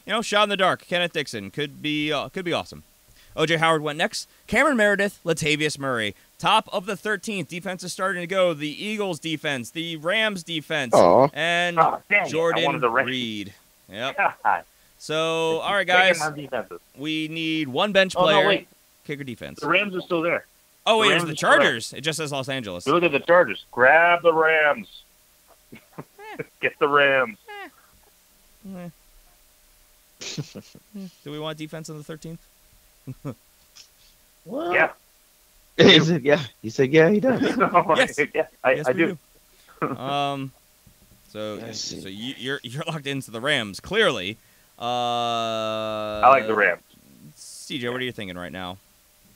and shot in the dark. Kenneth Dixon could be awesome. O.J. Howard went next. Cameron Meredith, Latavius Murray. Top of the 13th. Defense is starting to go. The Eagles defense, the Rams defense, and Jordan Reed. Yep. God. So, all right, guys. We need 1 bench player. No, wait. Kicker defense. The Rams are still there. Oh, wait, it's the Chargers. It just says Los Angeles. Look at the Chargers. Grab the Rams. Get the Rams. Do we want defense on the 13th? Well, yeah. He said, yeah. He said, yeah, he does. Yes. Yeah, I do. So you're locked into the Rams, clearly. I like the Rams. CJ, what are you thinking right now?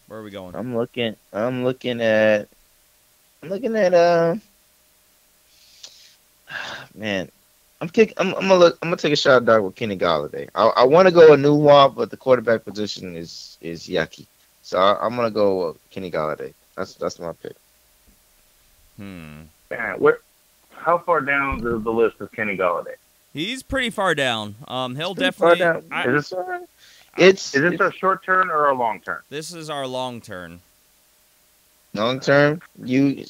Where are we going? I'm looking at man. I'm gonna take a shot at dark with Kenny Galladay. I want to go a new wall, but the quarterback position is yucky. So I'm gonna go Kenny Galladay. That's my pick. Man, how far down the list is Kenny Galladay? He's pretty far down. He'll definitely. Is this our short turn or our long turn? This is our long turn. Long term, you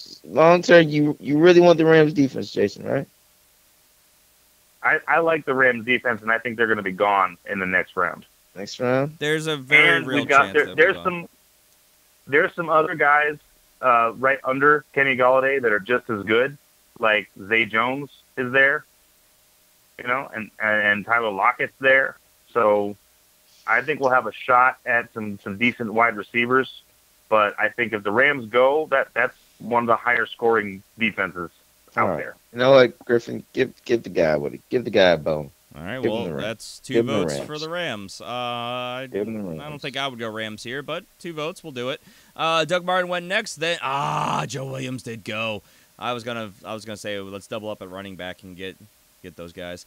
really want the Rams defense, Jason, right? I like the Rams defense, and I think they're going to be gone in the next round. Next round, there's a very real chance. There's some other guys right under Kenny Galladay that are just as good, like Zay Jones is there, and Tyler Lockett's there. So I think we'll have a shot at some decent wide receivers. But I think if the Rams go, that's one of the higher scoring defenses out there. You know what, Griffin? Give the guy a bone. All right, Give well, them the Rams. that's 2 Give them the votes Rams. for the Rams. Give them the I don't Rams. think I would go Rams here, but 2 votes, we'll do it. Doug Martin went next. Then Joe Williams did go. I was gonna say let's double up at running back and get those guys.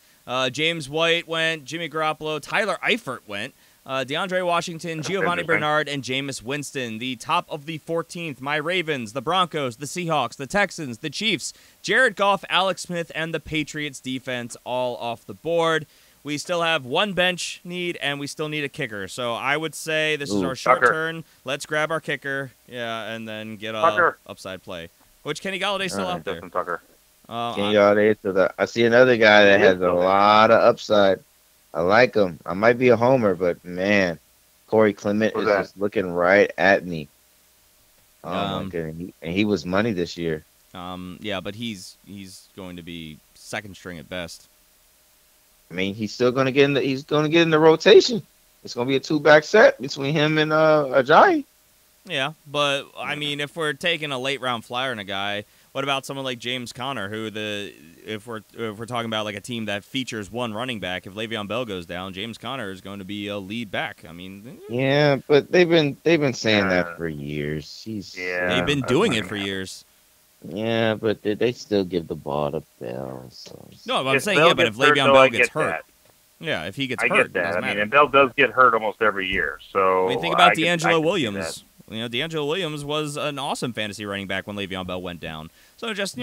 James White went. Jimmy Garoppolo. Tyler Eifert went. DeAndre Washington, Giovanni Bernard, and Jameis Winston. The top of the 14th, my Ravens, the Broncos, the Seahawks, the Texans, the Chiefs, Jared Goff, Alex Smith, and the Patriots defense all off the board. We still have 1 bench need, and we still need a kicker. So I would say this is our short turn. Let's grab our kicker, and then get a upside play. Which Kenny Galladay's still out there. Justin Tucker. Kenny Galladay. I see another guy that has a lot of upside. I like him. I might be a homer, but man, Corey Clement is just looking right at me. Oh my goodness, and he was money this year. Yeah, but he's going to be second string at best. I mean, he's still going to get in the rotation. It's going to be a 2-back set between him and Ajayi. Yeah, but I mean, if we're taking a late round flyer on a guy, what about someone like James Conner, who if we're talking about like a team that features 1 running back, if Le'Veon Bell goes down, James Conner is going to be a lead back. I mean, yeah, but they've been saying that for years. They've been doing it for years. Yeah, but they still give the ball to Bell. So. No, but I'm saying but if Le'Veon Bell gets hurt. Yeah, if he gets hurt, get that. It doesn't matter. And Bell does get hurt almost every year. So I mean, think about D'Angelo Williams. D'Angelo Williams was an awesome fantasy running back when Le'Veon Bell went down. So just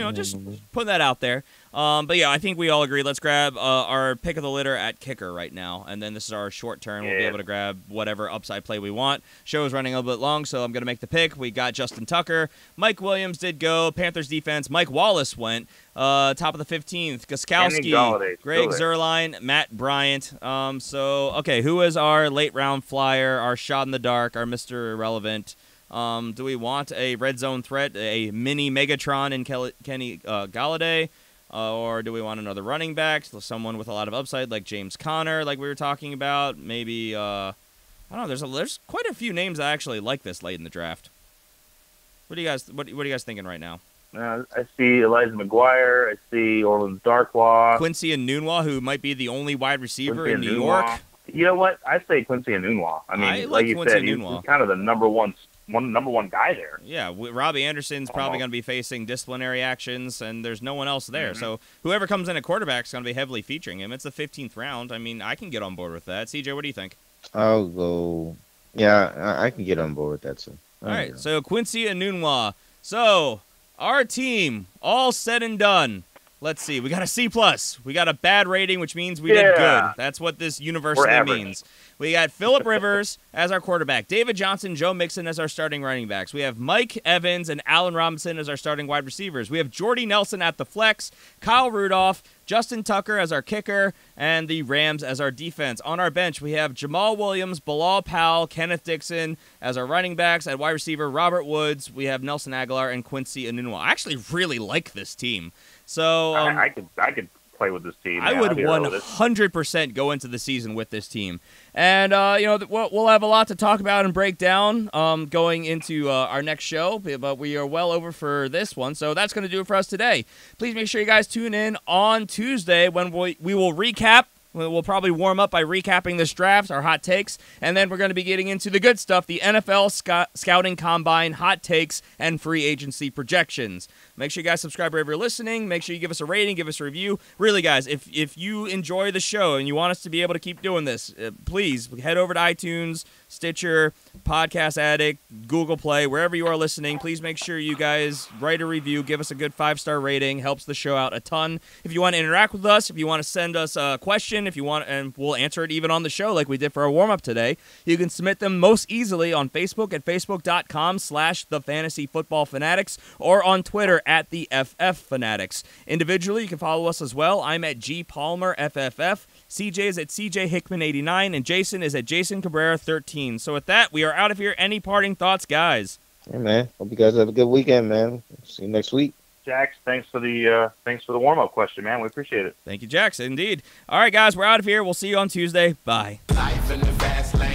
put that out there. But yeah, I think we all agree. Let's grab our pick of the litter at kicker right now, and then this is our short turn. We'll be able to grab whatever upside play we want. Show is running a little bit long, so I'm going to make the pick. We got Justin Tucker. Mike Williams did go. Panthers defense. Mike Wallace went. Top of the 15th. Gostkowski, Greg Zuerlein, Matt Bryant. Okay, who is our late round flyer, our shot in the dark, our Mr. Irrelevant? Do we want a red zone threat, a mini Megatron in Kenny Galladay? Or do we want another running back, someone with a lot of upside like James Conner, like we were talking about? Maybe, I don't know, there's quite a few names I actually like this late in the draft. What are you guys thinking right now? I see Elijah McGuire. I see Orleans Darkwa. Quincy Enunwa, who might be the only wide receiver in New York. You know what? I say Quincy Enunwa. I mean, I like you Quincy said, Enunwa. he's kind of the number one guy there. Yeah, Robbie Anderson's probably going to be facing disciplinary actions, and there's no one else there. So whoever comes in at quarterback is going to be heavily featuring him. It's the 15th round. I mean, I can get on board with that. CJ, what do you think? I'll go. Yeah, I can get on board with that too. All right, so Quincy Enunwa. So our team, all said and done. Let's see. We got a C+. We got a bad rating, which means we did good. That's what this university means. We got Phillip Rivers as our quarterback, David Johnson, Joe Mixon as our starting running backs. We have Mike Evans and Allen Robinson as our starting wide receivers. We have Jordy Nelson at the flex, Kyle Rudolph, Justin Tucker as our kicker, and the Rams as our defense. On our bench, we have Jamal Williams, Bilal Powell, Kenneth Dixon as our running backs. At wide receiver, Robert Woods. We have Nelson Aguilar and Quincy Enunwa. I actually really like this team. So I could play with this team. I would 100% go into the season with this team. And, we'll have a lot to talk about and break down going into our next show, but we are well over for this one. So that's going to do it for us today. Please make sure you guys tune in on Tuesday when we will recap. We'll probably warm up by recapping this draft, our hot takes, and then we're going to be getting into the good stuff, the NFL Scouting Combine, hot takes, and free agency projections. Make sure you guys subscribe wherever you're listening. Make sure you give us a rating, give us a review. Really, guys, if you enjoy the show and you want us to be able to keep doing this, please head over to iTunes, Stitcher, Podcast Addict, Google Play, wherever you are listening. Please make sure you guys write a review, give us a good 5-star rating. Helps the show out a ton. If you want to interact with us, if you want to send us a question, if you want, and we'll answer it even on the show like we did for our warm-up today, you can submit them most easily on Facebook at facebook.com/thefantasyfootballfanatics or on Twitter at the FF Fanatics. Individually, you can follow us as well. I'm at G Palmer FFF. CJ is at CJ Hickman 89, and Jason is at Jason Cabrera 13. So with that, we are out of here. Any parting thoughts, guys? Yeah, man. Hope you guys have a good weekend, man. See you next week. Jax, thanks for the warm-up question, man. We appreciate it. Thank you, Jax. Indeed. All right, guys, we're out of here. We'll see you on Tuesday. Bye. Life in the fast lane.